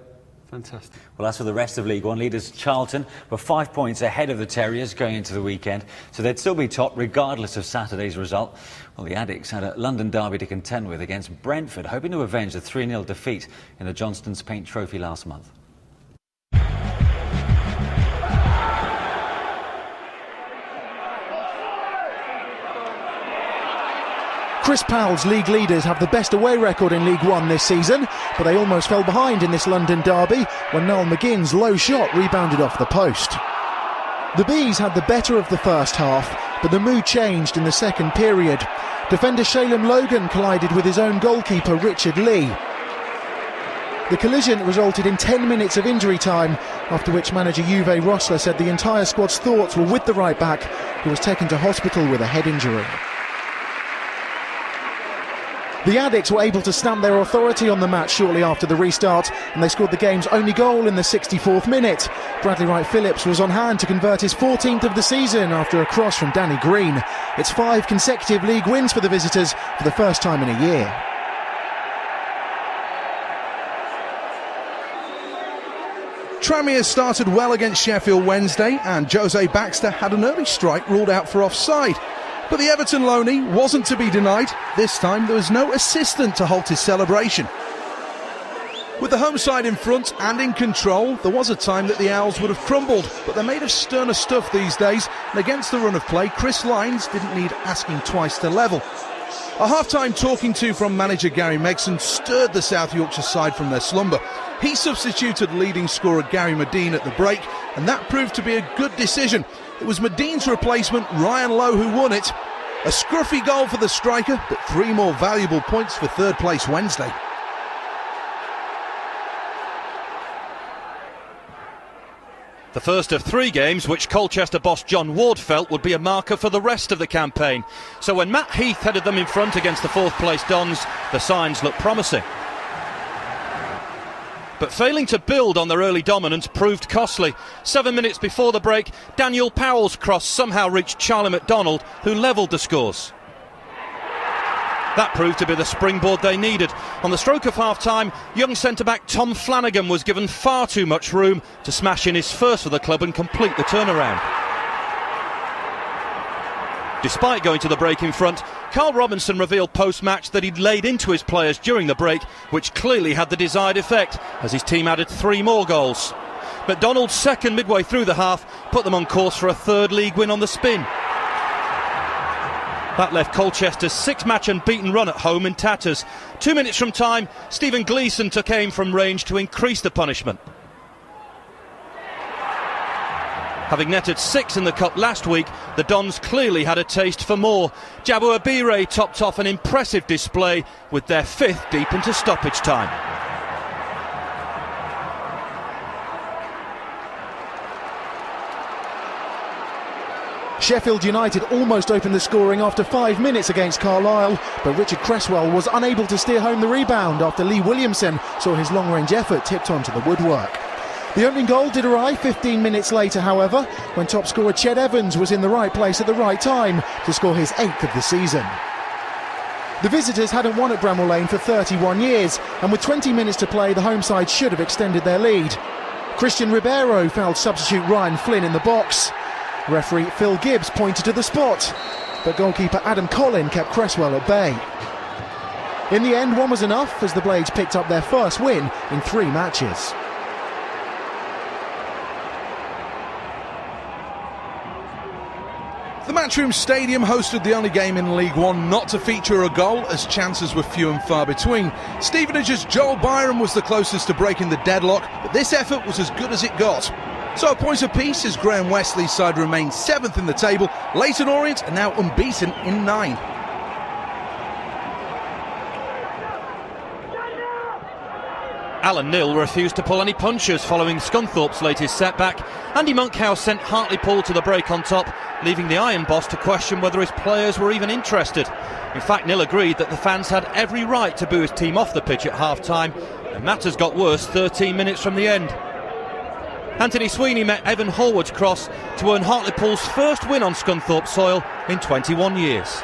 Fantastic. Well, as for the rest of League One, leaders Charlton were 5 points ahead of the Terriers going into the weekend, so they'd still be top regardless of Saturday's result. Well, the Addicts had a London derby to contend with against Brentford, hoping to avenge the 3-0 defeat in the Johnston's Paint Trophy last month. Chris Powell's league leaders have the best away record in League One this season, but they almost fell behind in this London derby when Noel McGinn's low shot rebounded off the post. The Bees had the better of the first half, but the mood changed in the second period. Defender Shalem Logan collided with his own goalkeeper Richard Lee. The collision resulted in 10 minutes of injury time, after which manager Uwe Rosler said the entire squad's thoughts were with the right-back, who was taken to hospital with a head injury. The Addicts were able to stamp their authority on the match shortly after the restart, and they scored the game's only goal in the 64th minute. Bradley Wright-Phillips was on hand to convert his 14th of the season after a cross from Danny Green. It's 5 consecutive league wins for the visitors for the first time in a year. Tranmere started well against Sheffield Wednesday, and Jose Baxter had an early strike ruled out for offside. But the Everton loanee wasn't to be denied. This time there was no assistant to halt his celebration. With the home side in front and in control, there was a time that the Owls would have crumbled, but they're made of sterner stuff these days, and against the run of play, Chris Lyons didn't need asking twice to level. A half-time talking to from manager Gary Megson stirred the South Yorkshire side from their slumber. He substituted leading scorer Gary Medine at the break, and that proved to be a good decision. It was Medine's replacement, Ryan Lowe, who won it. A scruffy goal for the striker, but 3 more valuable points for third place Wednesday. The first of 3 games which Colchester boss John Ward felt would be a marker for the rest of the campaign. So when Matt Heath headed them in front against the 4th place Dons, the signs looked promising. But failing to build on their early dominance proved costly. 7 minutes before the break, Daniel Powell's cross somehow reached Charlie McDonald, who levelled the scores. That proved to be the springboard they needed. On the stroke of half-time, young centre-back Tom Flanagan was given far too much room to smash in his first for the club and complete the turnaround. Despite going to the break in front, Carl Robinson revealed post-match that he'd laid into his players during the break, which clearly had the desired effect, as his team added 3 more goals. McDonald's second midway through the half put them on course for a 3rd league win on the spin. That left Colchester's 6-match unbeaten run at home in tatters. 2 minutes from time, Stephen Gleeson took aim from range to increase the punishment. Having netted 6 in the Cup last week, the Dons clearly had a taste for more. Jabu Abire topped off an impressive display with their 5th deep into stoppage time. Sheffield United almost opened the scoring after 5 minutes against Carlisle, but Richard Cresswell was unable to steer home the rebound after Lee Williamson saw his long-range effort tipped onto the woodwork. The opening goal did arrive 15 minutes later, however, when top scorer Ched Evans was in the right place at the right time to score his 8th of the season. The visitors hadn't won at Bramall Lane for 31 years, and with 20 minutes to play, the home side should have extended their lead. Christian Ribeiro fouled substitute Ryan Flynn in the box. Referee Phil Gibbs pointed to the spot, but goalkeeper Adam Collin kept Cresswell at bay. In the end, 1 was enough as the Blades picked up their first win in 3 matches. The Matchroom Stadium hosted the only game in League One not to feature a goal, as chances were few and far between. Stevenage's Joel Byram was the closest to breaking the deadlock, but this effort was as good as it got. So a point apiece as Graham Wesley's side remained 7th in the table. Leyton Orient are now unbeaten in 9. Alan Knill refused to pull any punches following Scunthorpe's latest setback. Andy Monkhouse sent Hartlepool to the break on top, leaving the Iron Boss to question whether his players were even interested. In fact, Knill agreed that the fans had every right to boo his team off the pitch at half-time, and matters got worse 13 minutes from the end. Anthony Sweeney met Evan Horwood's cross to earn Hartlepool's first win on Scunthorpe soil in 21 years.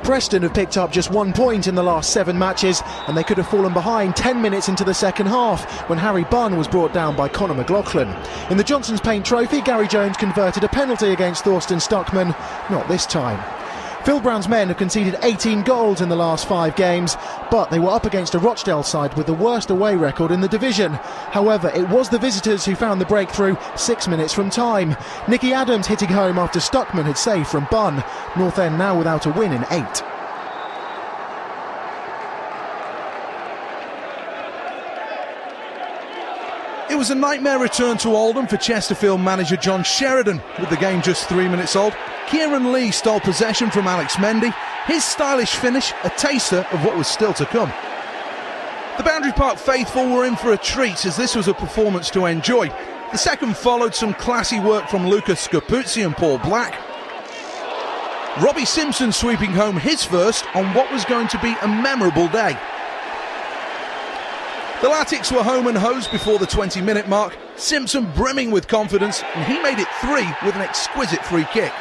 Preston have picked up just 1 point in the last 7 matches, and they could have fallen behind 10 minutes into the second half when Harry Bunn was brought down by Conor McLaughlin. In the Johnson's Paint Trophy, Gary Jones converted a penalty against Thorsten Stuckman, not this time. Phil Brown's men have conceded 18 goals in the last 5 games, but they were up against a Rochdale side with the worst away record in the division. However, it was the visitors who found the breakthrough 6 minutes from time. Nicky Adams hitting home after Stuckman had saved from Bunn. North End now without a win in 8. It was a nightmare return to Oldham for Chesterfield manager John Sheridan. With the game just 3 minutes old, Kieran Lee stole possession from Alex Mendy. His stylish finish, a taster of what was still to come. The Boundary Park faithful were in for a treat, as this was a performance to enjoy. The second followed some classy work from Lucas Scapuzzi and Paul Black. Robbie Simpson sweeping home his first on what was going to be a memorable day. The Latics were home and hosed before the 20-minute mark, Simpson brimming with confidence, and he made it 3 with an exquisite free kick.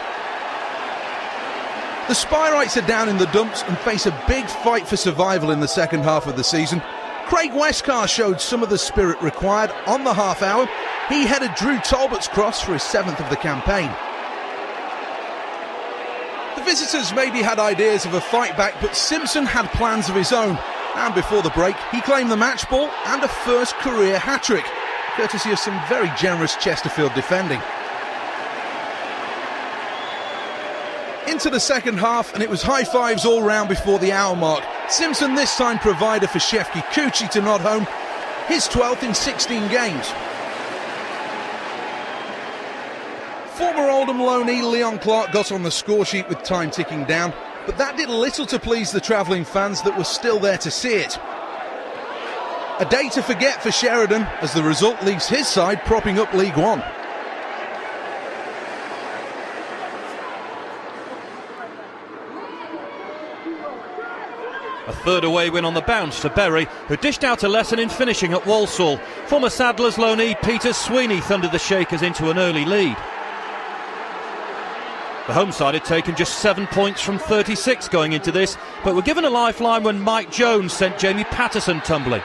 The Spyrites are down in the dumps and face a big fight for survival in the second half of the season. Craig Westcar showed some of the spirit required on the half hour. He headed Drew Talbot's cross for his 7th of the campaign. The visitors maybe had ideas of a fight back, but Simpson had plans of his own. And before the break, he claimed the match ball and a first career hat-trick, courtesy of some very generous Chesterfield defending. Into the second half, and it was high fives all round before the hour mark. Simpson this time provider for Shefki Kuchi to nod home his 12th in 16 games. Former Oldham loanee Leon Clark got on the score sheet with time ticking down, but that did little to please the travelling fans that were still there to see it. A day to forget for Sheridan, as the result leaves his side propping up League One. A third away win on the bounce for Bury, who dished out a lesson in finishing at Walsall. Former Sadler's loanee Peter Sweeney thundered the Shakers into an early lead. The home side had taken just 7 points from 36 going into this, but were given a lifeline when Mike Jones sent Jamie Patterson tumbling.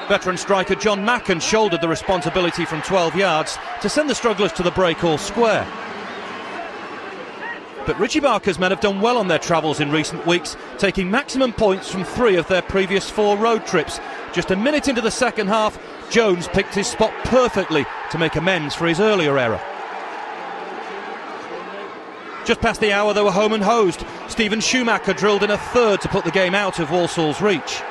Veteran striker John Macken shouldered the responsibility from 12 yards to send the strugglers to the break all square. But Richie Barker's men have done well on their travels in recent weeks, taking maximum points from 3 of their previous 4 road trips. Just a minute into the second half, Jones picked his spot perfectly to make amends for his earlier error. Just past the hour they were home and hosed. Stephen Schumacher drilled in a third to put the game out of Walsall's reach.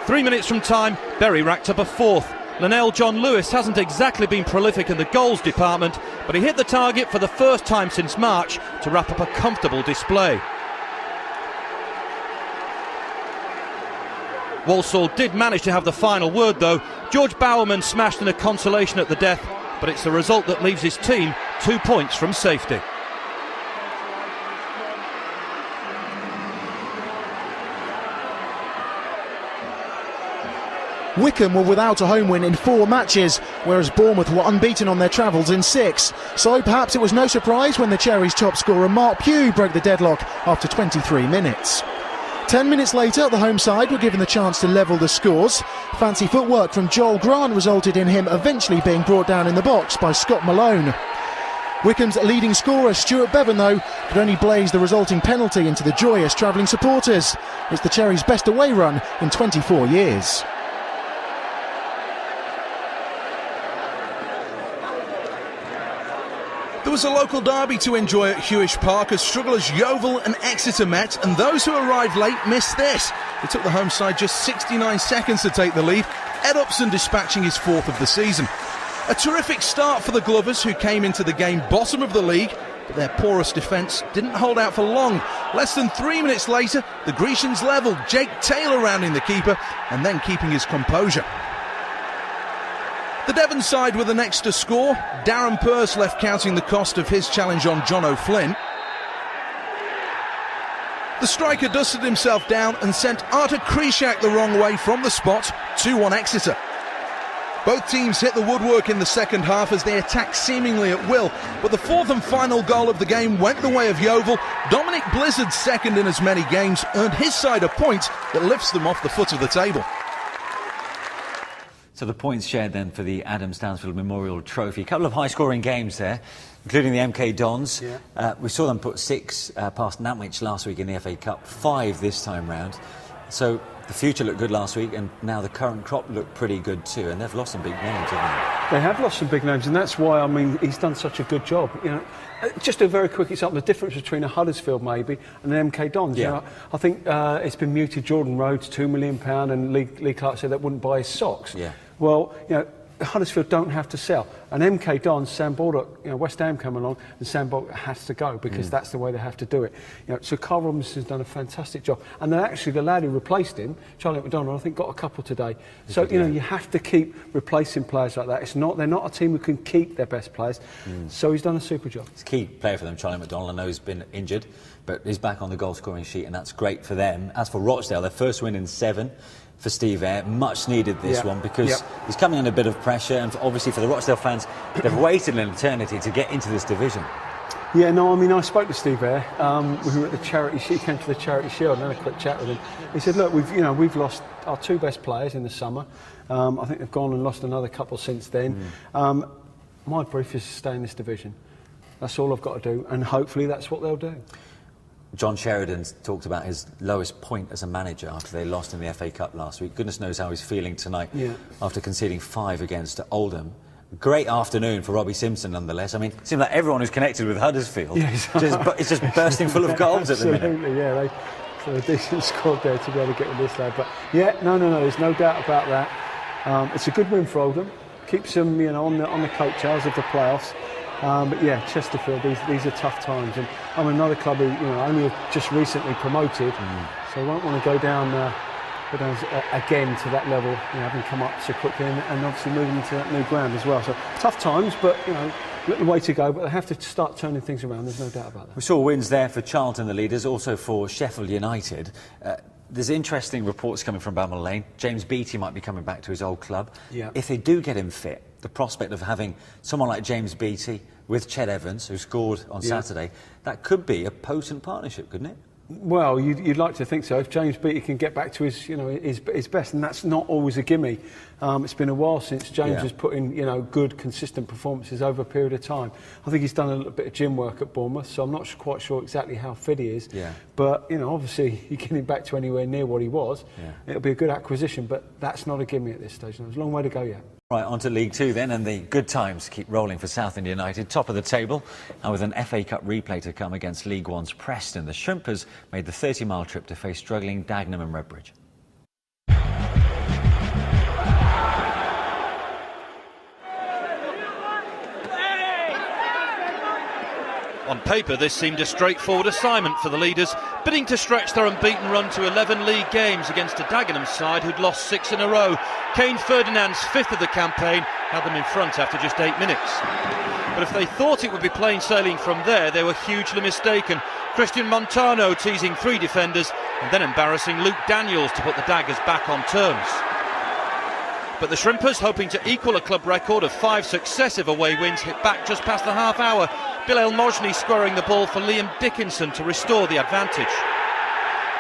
3 minutes from time, Bury racked up a 4th. Linnell John Lewis hasn't exactly been prolific in the goals department, but he hit the target for the first time since March to wrap up a comfortable display. Walsall did manage to have the final word though. George Bowerman smashed in a consolation at the death, but it's the result that leaves his team 2 points from safety. Wycombe were without a home win in 4 matches, whereas Bournemouth were unbeaten on their travels in 6. So perhaps it was no surprise when the Cherries' top scorer Mark Pugh broke the deadlock after 23 minutes. 10 minutes later, the home side were given the chance to level the scores. Fancy footwork from Joel Grant resulted in him eventually being brought down in the box by Scott Malone. Wycombe's leading scorer Stuart Bevan, though, could only blaze the resulting penalty into the joyous travelling supporters. It's the Cherries' best away run in 24 years. There was a local derby to enjoy at Hewish Park as strugglers Yeovil and Exeter met, and those who arrived late missed this. It took the home side just 69 seconds to take the lead, Ed Upson dispatching his 4th of the season. A terrific start for the Glovers, who came into the game bottom of the league, but their porous defence didn't hold out for long. Less than 3 minutes later, the Grecians levelled, Jake Taylor rounding the keeper and then keeping his composure. The Devon side were the next to score. Darren Pearce left counting the cost of his challenge on John O'Flynn. The striker dusted himself down and sent Artur Krishak the wrong way from the spot, 2-1 Exeter. Both teams hit the woodwork in the second half as they attacked seemingly at will, but the 4th and final goal of the game went the way of Yeovil. Dominic Blizzard's second in as many games earned his side a point that lifts them off the foot of the table. So the points shared then for the Adam Stansfield Memorial Trophy. A couple of high-scoring games there, including the MK Dons. Yeah. We saw them put 6 past Nantwich last week in the FA Cup, 5 this time round. So the future looked good last week, and now the current crop looked pretty good too. And they've lost some big names, haven't they? They have lost some big names, and that's why, I mean, he's done such a good job. You know, just a very quick example, the difference between a Huddersfield maybe and an MK Dons. Yeah. You know, I think it's been muted. Jordan Rhodes, £2 million, and Lee Clark said that wouldn't buy his socks. Yeah. Well, you know, Huddersfield don't have to sell. And MK Dons, Sam Baldock, you know, West Ham come along, and Sam Baldock has to go because that's the way they have to do it. You know, so Carl Robinson's done a fantastic job. And then actually the lad who replaced him, Charlie McDonald, I think got a couple today. So, you know, you have to keep replacing players like that. They're not a team who can keep their best players. So he's done a super job. It's a key player for them, Charlie McDonald. I know he's been injured, but he's back on the goal-scoring sheet, and that's great for them. As for Rochdale, their first win in 7. For Steve Eyre, much needed this one because he's coming under a bit of pressure, and obviously for the Rochdale fans, they've waited an eternity to get into this division. Yeah, no, I mean, I spoke to Steve Eyre. We were at the charity. He came to the Charity Shield and had a quick chat with him. He said, "Look, we've lost our 2 best players in the summer. I think they've gone and lost another couple since then. My brief is to stay in this division. That's all I've got to do, and hopefully that's what they'll do." John Sheridan talked about his lowest point as a manager after they lost in the FA Cup last week. Goodness knows how he's feeling tonight after conceding 5 against Oldham. Great afternoon for Robbie Simpson, nonetheless. I mean, it seems like everyone who's connected with Huddersfield it's just bursting full of goals at the minute. Absolutely, yeah. So a decent squad there to be able to get with this lad. But yeah, no, there's no doubt about that. It's a good win for Oldham. Keeps them, you know, on the coattails of the playoffs. But yeah, Chesterfield, these are tough times, and I'm another club who, you know, only have just recently promoted, so I won't want to go down again to that level, you know, having come up so quickly, and obviously moving into that new ground as well. So tough times, but you know, little way to go, but they have to start turning things around. There's no doubt about that. We saw wins there for Charlton, the leaders, also for Sheffield United. There's interesting reports coming from Bramall Lane. James Beattie might be coming back to his old club. Yeah. If they do get him fit, the prospect of having someone like James Beattie with Ched Evans, who scored on Saturday, that could be a potent partnership, couldn't it? Well, you'd like to think so. If James Beattie can get back to his best, and that's not always a gimme. It's been a while since James has put in, you know, good, consistent performances over a period of time. I think he's done a little bit of gym work at Bournemouth, so I'm not quite sure exactly how fit he is. Yeah. But, you know, obviously, you get him back to anywhere near what he was, it'll be a good acquisition, but that's not a gimme at this stage. There's a long way to go yet. Right, on to League Two then, and the good times keep rolling for Southend United, top of the table, and with an FA Cup replay to come against League One's Preston. The Shrimpers made the 30-mile trip to face struggling Dagenham and Redbridge. On paper, this seemed a straightforward assignment for the leaders, bidding to stretch their unbeaten run to 11 league games against a Dagenham side who'd lost 6 in a row. Kane Ferdinand's 5th of the campaign had them in front after just 8 minutes. But if they thought it would be plain sailing from there, they were hugely mistaken. Christian Montano teasing 3 defenders and then embarrassing Luke Daniels to put the Daggers back on terms. But the Shrimpers, hoping to equal a club record of 5 successive away wins, hit back just past the half hour. Bill El-Mojni squaring the ball for Liam Dickinson to restore the advantage.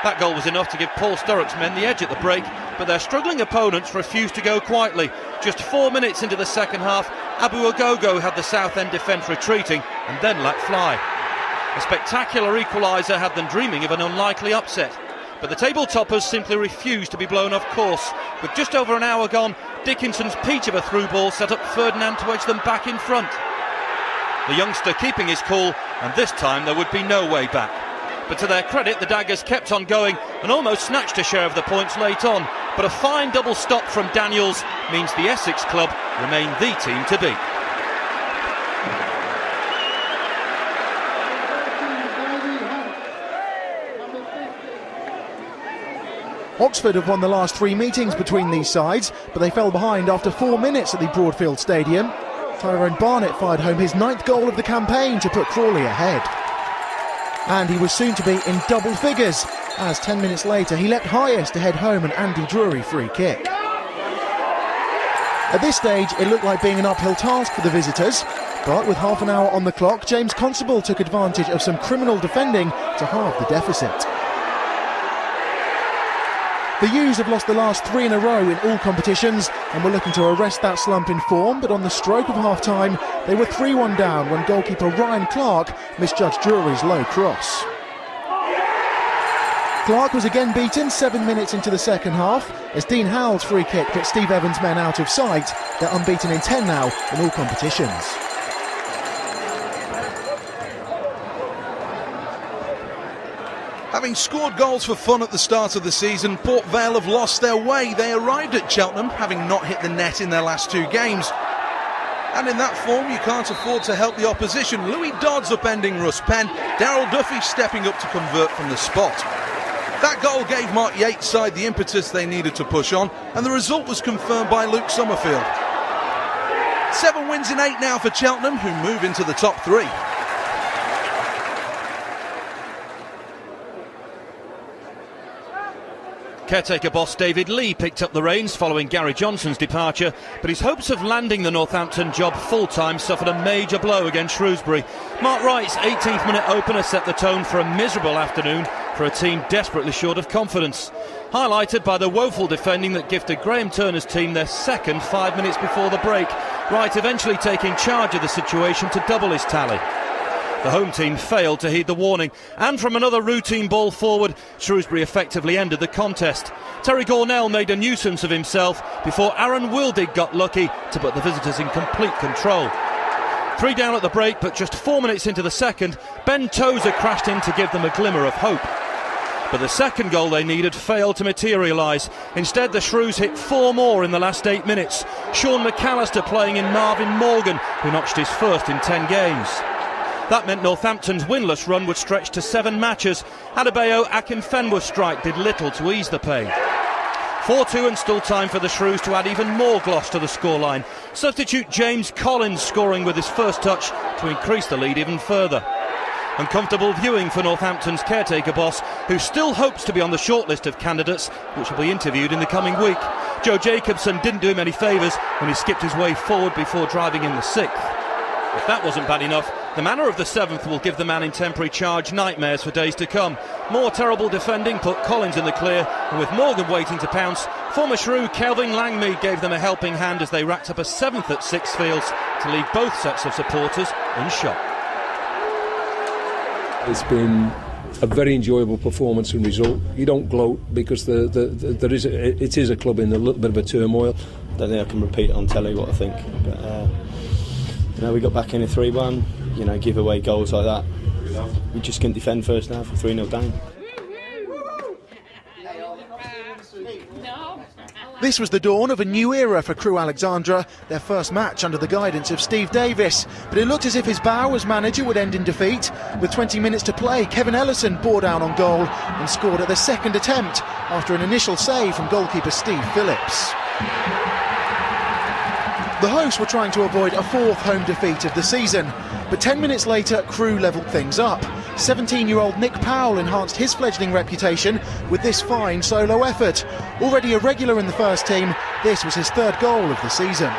That goal was enough to give Paul Sturrock's men the edge at the break, but their struggling opponents refused to go quietly. Just 4 minutes into the second half, Abu Agogo had the Southend defence retreating and then let fly. A spectacular equaliser had them dreaming of an unlikely upset. But the table toppers simply refused to be blown off course. With just over an hour gone, Dickinson's peach of a through ball set up Ferdinand to edge them back in front. The youngster keeping his cool, and this time there would be no way back. But to their credit, the Daggers kept on going and almost snatched a share of the points late on. But a fine double stop from Daniels means the Essex club remain the team to beat. Oxford have won the last 3 meetings between these sides, but they fell behind after 4 minutes at the Broadfield Stadium. Tyrone Barnett fired home his 9th goal of the campaign to put Crawley ahead. And he was soon to be in double figures, as 10 minutes later he leapt highest to head home an Andy Drury free kick. At this stage it looked like being an uphill task for the visitors, but with half an hour on the clock, James Constable took advantage of some criminal defending to halve the deficit. The U's have lost the last 3 in a row in all competitions and were looking to arrest that slump in form, but on the stroke of half-time, they were 3-1 down when goalkeeper Ryan Clark misjudged Drury's low cross. Clark was again beaten 7 minutes into the second half as Dean Howell's free kick put Steve Evans' men out of sight. They're unbeaten in 10 now in all competitions. Having scored goals for fun at the start of the season, Port Vale have lost their way. They arrived at Cheltenham having not hit the net in their last 2 games. And in that form, you can't afford to help the opposition. Louis Dodd's upending Russ Penn, Daryl Duffy stepping up to convert from the spot. That goal gave Mark Yates' side the impetus they needed to push on, and the result was confirmed by Luke Summerfield. 7 wins in 8 now for Cheltenham, who move into the top 3. Caretaker boss David Lee picked up the reins following Gary Johnson's departure, but his hopes of landing the Northampton job full-time suffered a major blow against Shrewsbury. Mark Wright's 18th minute opener set the tone for a miserable afternoon for a team desperately short of confidence. Highlighted by the woeful defending that gifted Graham Turner's team their second 5 minutes before the break, Wright eventually taking charge of the situation to double his tally. The home team failed to heed the warning, and from another routine ball forward, Shrewsbury effectively ended the contest. Terry Gornell made a nuisance of himself before Aaron Wildig got lucky to put the visitors in complete control. 3 down at the break, but just 4 minutes into the second, Ben Tozer crashed in to give them a glimmer of hope. But the second goal they needed failed to materialise. Instead, the Shrews hit 4 more in the last 8 minutes. Sean McAllister playing in Marvin Morgan, who notched his first in 10 games. That meant Northampton's winless run would stretch to 7 matches. Adebayo Akinfenwa's strike did little to ease the pain. 4-2 and still time for the Shrews to add even more gloss to the scoreline. Substitute James Collins scoring with his first touch to increase the lead even further. Uncomfortable viewing for Northampton's caretaker boss, who still hopes to be on the shortlist of candidates, which will be interviewed in the coming week. Joe Jacobson didn't do him any favours when he skipped his way forward before driving in the 6th. If that wasn't bad enough, the manner of the 7th will give the man in temporary charge nightmares for days to come. More terrible defending put Collins in the clear, and with Morgan waiting to pounce, former Shrew Kelvin Langmead gave them a helping hand as they racked up a 7th at Sixfields to leave both sets of supporters in shock. It's been a very enjoyable performance and result. You don't gloat because it is a club in a little bit of a turmoil. I don't think I can repeat on telly what I think, but we got back in a 3-1, give away goals like that. We just couldn't defend first half, 3-0 down. This was the dawn of a new era for Crewe Alexandra, their first match under the guidance of Steve Davis. But it looked as if his bow as manager would end in defeat. With 20 minutes to play, Kevin Ellison bore down on goal and scored at the second attempt after an initial save from goalkeeper Steve Phillips. The hosts were trying to avoid a 4th home defeat of the season, but 10 minutes later Crewe levelled things up. 17-year-old Nick Powell enhanced his fledgling reputation with this fine solo effort. Already a regular in the first team, this was his 3rd goal of the season.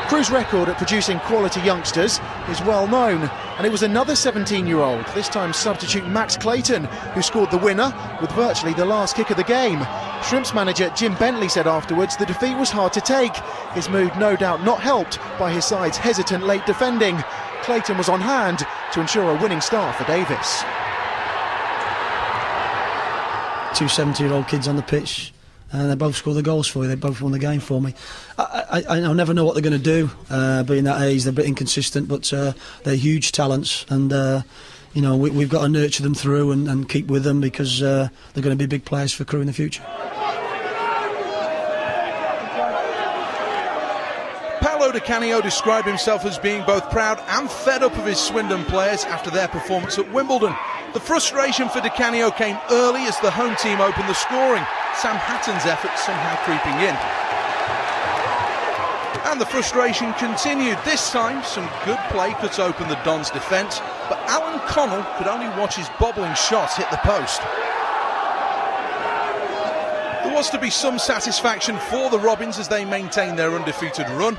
Crewe's record at producing quality youngsters is well known, and it was another 17-year-old, this time substitute Max Clayton, who scored the winner with virtually the last kick of the game. Shrimps manager Jim Bentley said afterwards the defeat was hard to take, his mood no doubt not helped by his side's hesitant late defending. Clayton was on hand to ensure a winning start for Davis. 2 17-year-old kids on the pitch, and they both scored the goals for you. They both won the game for me. I'll never know what they're going to do. Being that age, they're a bit inconsistent, but they're huge talents, and we've got to nurture them through and keep with them because they're going to be big players for Crewe in the future. Paolo Di Canio described himself as being both proud and fed up of his Swindon players after their performance at Wimbledon. The frustration for Di Canio came early as the home team opened the scoring. Sam Hatton's effort somehow creeping in. And the frustration continued. This time, some good play cut open the Dons' defence, but Alan Connell could only watch his bobbling shot hit the post. There was to be some satisfaction for the Robins as they maintained their undefeated run.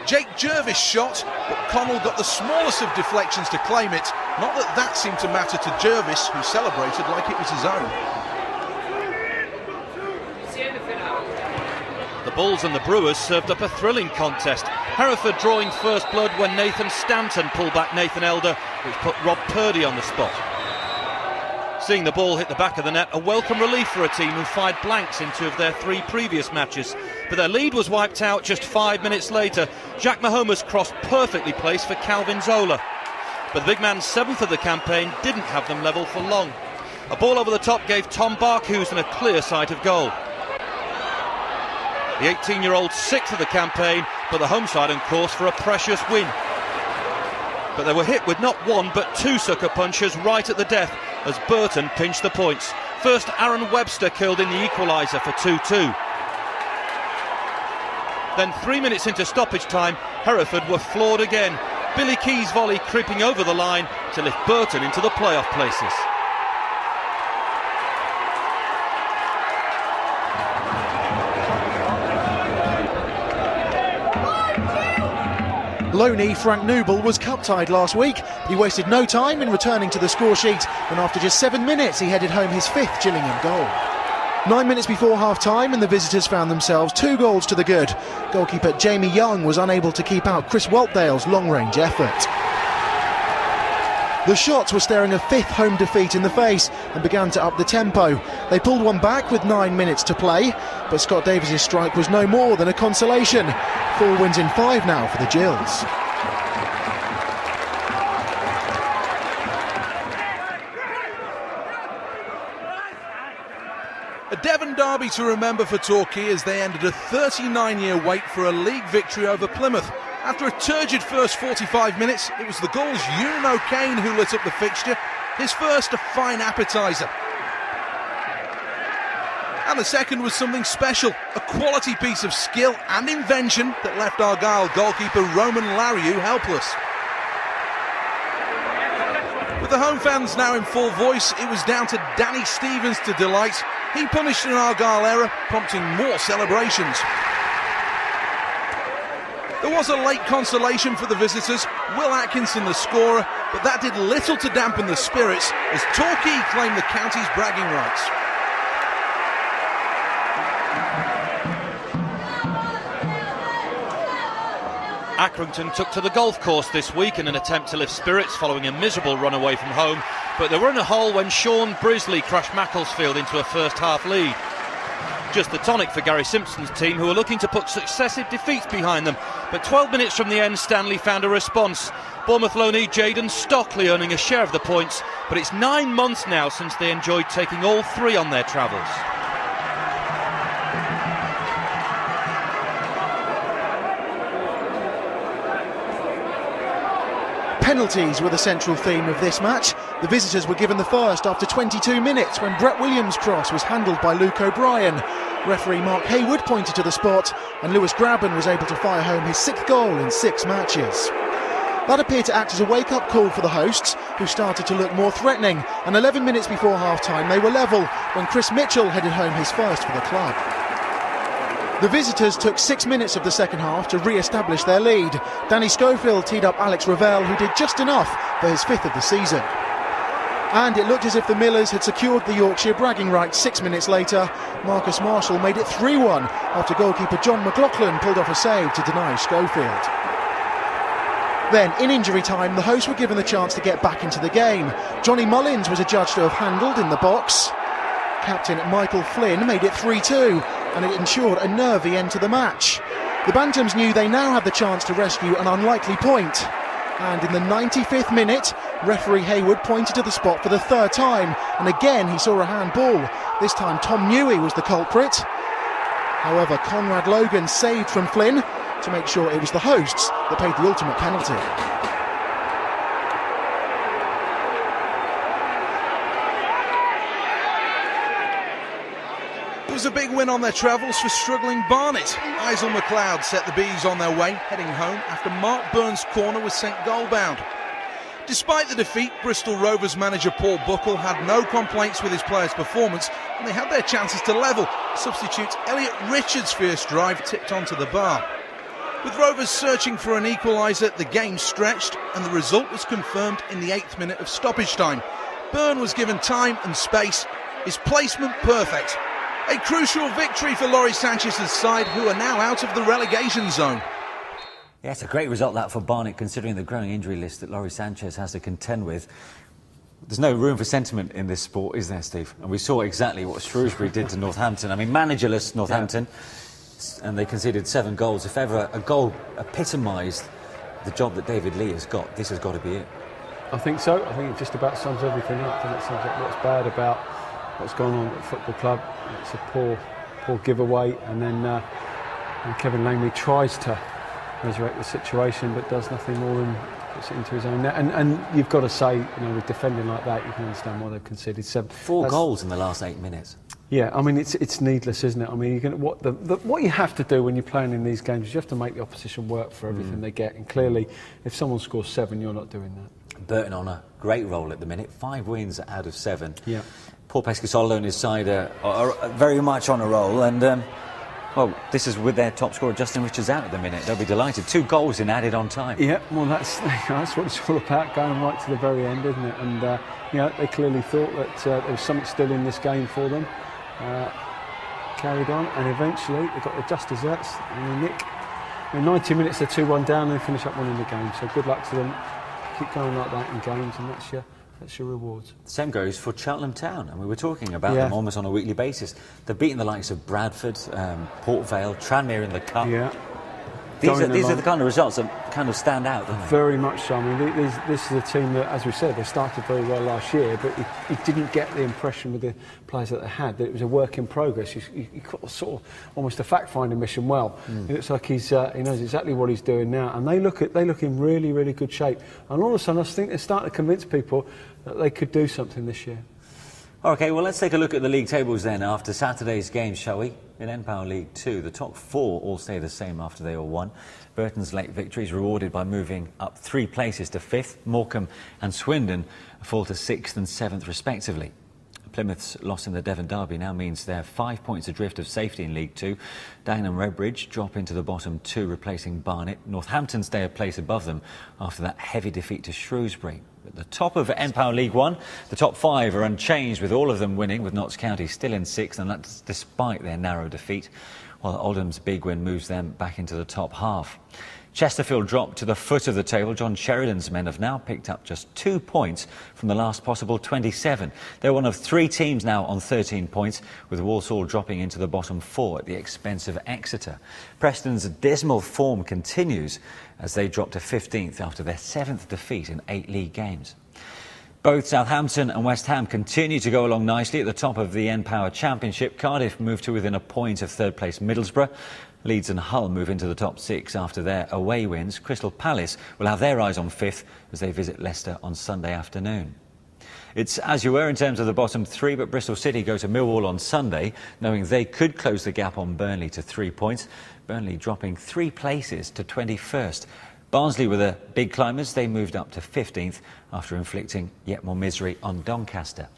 Jake Jervis shot, but Connell got the smallest of deflections to claim it. Not that that seemed to matter to Jervis, who celebrated like it was his own. Bulls and the Brewers served up a thrilling contest. Hereford drawing first blood when Nathan Stanton pulled back Nathan Elder, which put Rob Purdy on the spot. Seeing the ball hit the back of the net, a welcome relief for a team who fired blanks in 2 of their 3 previous matches. But their lead was wiped out just 5 minutes later. Jack Mahomes' cross perfectly placed for Calvin Zola. But the big man's 7th of the campaign didn't have them level for long. A ball over the top gave Tom Barkhuizen a clear sight of goal. The 18-year-old 6th of the campaign put the home side on course for a precious win. But they were hit with not 1 but 2 sucker punches right at the death as Burton pinched the points. First, Aaron Webster killed in the equaliser for 2-2. Then 3 minutes into stoppage time, Hereford were floored again. Billy Key's volley creeping over the line to lift Burton into the playoff places. Loney Frank Nouble was cup-tied last week, but he wasted no time in returning to the score sheet, and after just 7 minutes he headed home his 5th Gillingham goal. 9 minutes before half-time and the visitors found themselves 2 goals to the good. Goalkeeper Jamie Young was unable to keep out Chris Waltdale's long-range effort. The Shots were staring a 5th home defeat in the face and began to up the tempo. They pulled one back with 9 minutes to play, but Scott Davis's strike was no more than a consolation. 4 wins in 5 now for the Gills. A Devon derby to remember for Torquay as they ended a 39-year wait for a league victory over Plymouth. After a turgid first 45 minutes, it was the Gulls' Ewan O'Kane who lit up the fixture, his first a fine appetiser. And the second was something special, a quality piece of skill and invention that left Argyle goalkeeper Roman Lariou helpless. With the home fans now in full voice, it was down to Danny Stevens to delight. He punished an Argyle error, prompting more celebrations. There was a late consolation for the visitors, Will Atkinson the scorer, but that did little to dampen the spirits as Torquay claimed the county's bragging rights. Accrington took to the golf course this week in an attempt to lift spirits following a miserable run away from home, but they were in a hole when Sean Brisley crashed Macclesfield into a first-half lead. Just the tonic for Gary Simpson's team, who are looking to put successive defeats behind them. But 12 minutes from the end, Stanley found a response. Bournemouth loanee Jayden Stockley earning a share of the points, but it's 9 months now since they enjoyed taking all 3 on their travels. Penalties were the central theme of this match. The visitors were given the first after 22 minutes when Brett Williams' cross was handled by Luke O'Brien. Referee Mark Haywood pointed to the spot and Lewis Grabban was able to fire home his 6th goal in 6 matches. That appeared to act as a wake-up call for the hosts, who started to look more threatening, and 11 minutes before half-time they were level when Chris Mitchell headed home his first for the club. The visitors took 6 minutes of the second half to re-establish their lead. Danny Schofield teed up Alex Ravel, who did just enough for his 5th of the season. And it looked as if the Millers had secured the Yorkshire bragging rights 6 minutes later. Marcus Marshall made it 3-1 after goalkeeper John McLaughlin pulled off a save to deny Schofield. Then, in injury time, the hosts were given the chance to get back into the game. Johnny Mullins was adjudged to have handled in the box. Captain Michael Flynn made it 3-2, and it ensured a nervy end to the match. The Bantams knew they now had the chance to rescue an unlikely point. And in the 95th minute, referee Haywood pointed to the spot for the 3rd time, and again he saw a handball. This time Tom Newey was the culprit. However, Conrad Logan saved from Flynn to make sure it was the hosts that paid the ultimate penalty. It was a big win on their travels for struggling Barnet. Isle McLeod set the Bees on their way, heading home after Mark Burns' corner was sent goal-bound. Despite the defeat, Bristol Rovers manager Paul Buckle had no complaints with his players' performance, and they had their chances to level. Substitute Elliot Richards' fierce drive tipped onto the bar. With Rovers searching for an equaliser, the game stretched, and the result was confirmed in the 8th minute of stoppage time. Byrne was given time and space, his placement perfect. A crucial victory for Laurie Sanchez's side, who are now out of the relegation zone. Yeah, it's a great result that for Barnet, considering the growing injury list that Laurie Sanchez has to contend with. There's no room for sentiment in this sport, is there, Steve? And we saw exactly what Shrewsbury did to Northampton. I mean, managerless Northampton, and they conceded 7 goals. If ever a goal epitomised the job that David Lee has got, this has got to be it. I think so. I think it just about sums everything up. And it sums up what's bad about what's going on at the football club. It's a poor giveaway, and then Kevin Langley tries to resurrect the situation, but does nothing more than puts it into his own net. And you've got to say, with defending like that, you can understand why they've conceded 7. 4 goals in the last 8 minutes. Yeah, I mean it's needless, isn't it? I mean, what you have to do when you're playing in these games is you have to make the opposition work for everything they get. And clearly, if someone scores 7, you're not doing that. Burton on a great roll at the minute. 5 wins out of 7. Yeah. Paul Pescasolo and his side are very much on a roll, and well, this is with their top scorer Justin Richards out at the minute. They'll be delighted. 2 goals in added on time. Yeah, well, that's what it's all about, going right to the very end, isn't it? And they clearly thought that there was something still in this game for them. Carried on, and eventually they got the just desserts, and they nick. In 90 minutes, they're 2-1 down, and they finish up winning the game. So good luck to them. Keep going like that in games, and that's your rewards. The same goes for Cheltenham Town, and we were talking about them almost on a weekly basis. They've beaten the likes of Bradford, Port Vale, Tranmere in the Cup. Yeah. These are the kind of results that kind of stand out, don't they? Very much so. I mean, this is a team that, as we said, they started very well last year, but you didn't get the impression with the players that they had that it was a work in progress. You got sort of almost a fact-finding mission. Well, it looks like he knows exactly what he's doing now, and they look in really, really good shape. And all of a sudden, I think they're starting to convince people that they could do something this year. OK, well, let's take a look at the league tables then after Saturday's game, shall we? In N-Power League 2, the top 4 all stay the same after they all won. Burton's late victory is rewarded by moving up 3 places to 5th. Morecambe and Swindon fall to 6th and 7th respectively. Plymouth's loss in the Devon Derby now means they're 5 points adrift of safety in League 2. Dagenham Redbridge drop into the bottom 2, replacing Barnet. Northampton stay a place above them after that heavy defeat to Shrewsbury. At the top of N-Power League 1, the top 5 are unchanged, with all of them winning, with Notts County still in 6th, and that's despite their narrow defeat, while Oldham's big win moves them back into the top half. Chesterfield dropped to the foot of the table. John Sheridan's men have now picked up just 2 points from the last possible 27. They're one of 3 teams now on 13 points, with Walsall dropping into the bottom 4 at the expense of Exeter. Preston's dismal form continues as they drop to 15th after their 7th defeat in 8 league games. Both Southampton and West Ham continue to go along nicely at the top of the N-Power Championship. Cardiff moved to within a point of 3rd place Middlesbrough. Leeds and Hull move into the top 6 after their away wins. Crystal Palace will have their eyes on 5th as they visit Leicester on Sunday afternoon. It's as you were in terms of the bottom 3, but Bristol City go to Millwall on Sunday, knowing they could close the gap on Burnley to 3 points. Burnley dropping 3 places to 21st. Barnsley were the big climbers. They moved up to 15th after inflicting yet more misery on Doncaster.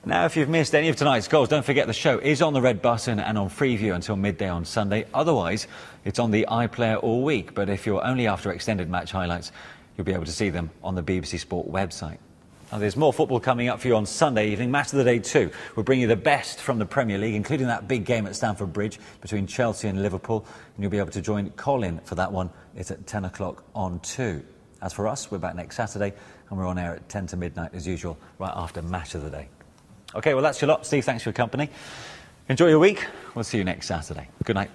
Now, if you've missed any of tonight's goals, don't forget the show is on the Red Button and on Freeview until midday on Sunday. Otherwise, it's on the iPlayer all week. But if you're only after extended match highlights, you'll be able to see them on the BBC Sport website. Now, there's more football coming up for you on Sunday evening. Match of the day too. We'll bring you the best from the Premier League, including that big game at Stamford Bridge between Chelsea and Liverpool. And you'll be able to join Colin for that one. It's at 10 o'clock on 2. As for us, we're back next Saturday, and we're on air at 10 to midnight as usual, right after Match of the Day. OK, well, that's your lot. Steve, thanks for your company. Enjoy your week. We'll see you next Saturday. Good night.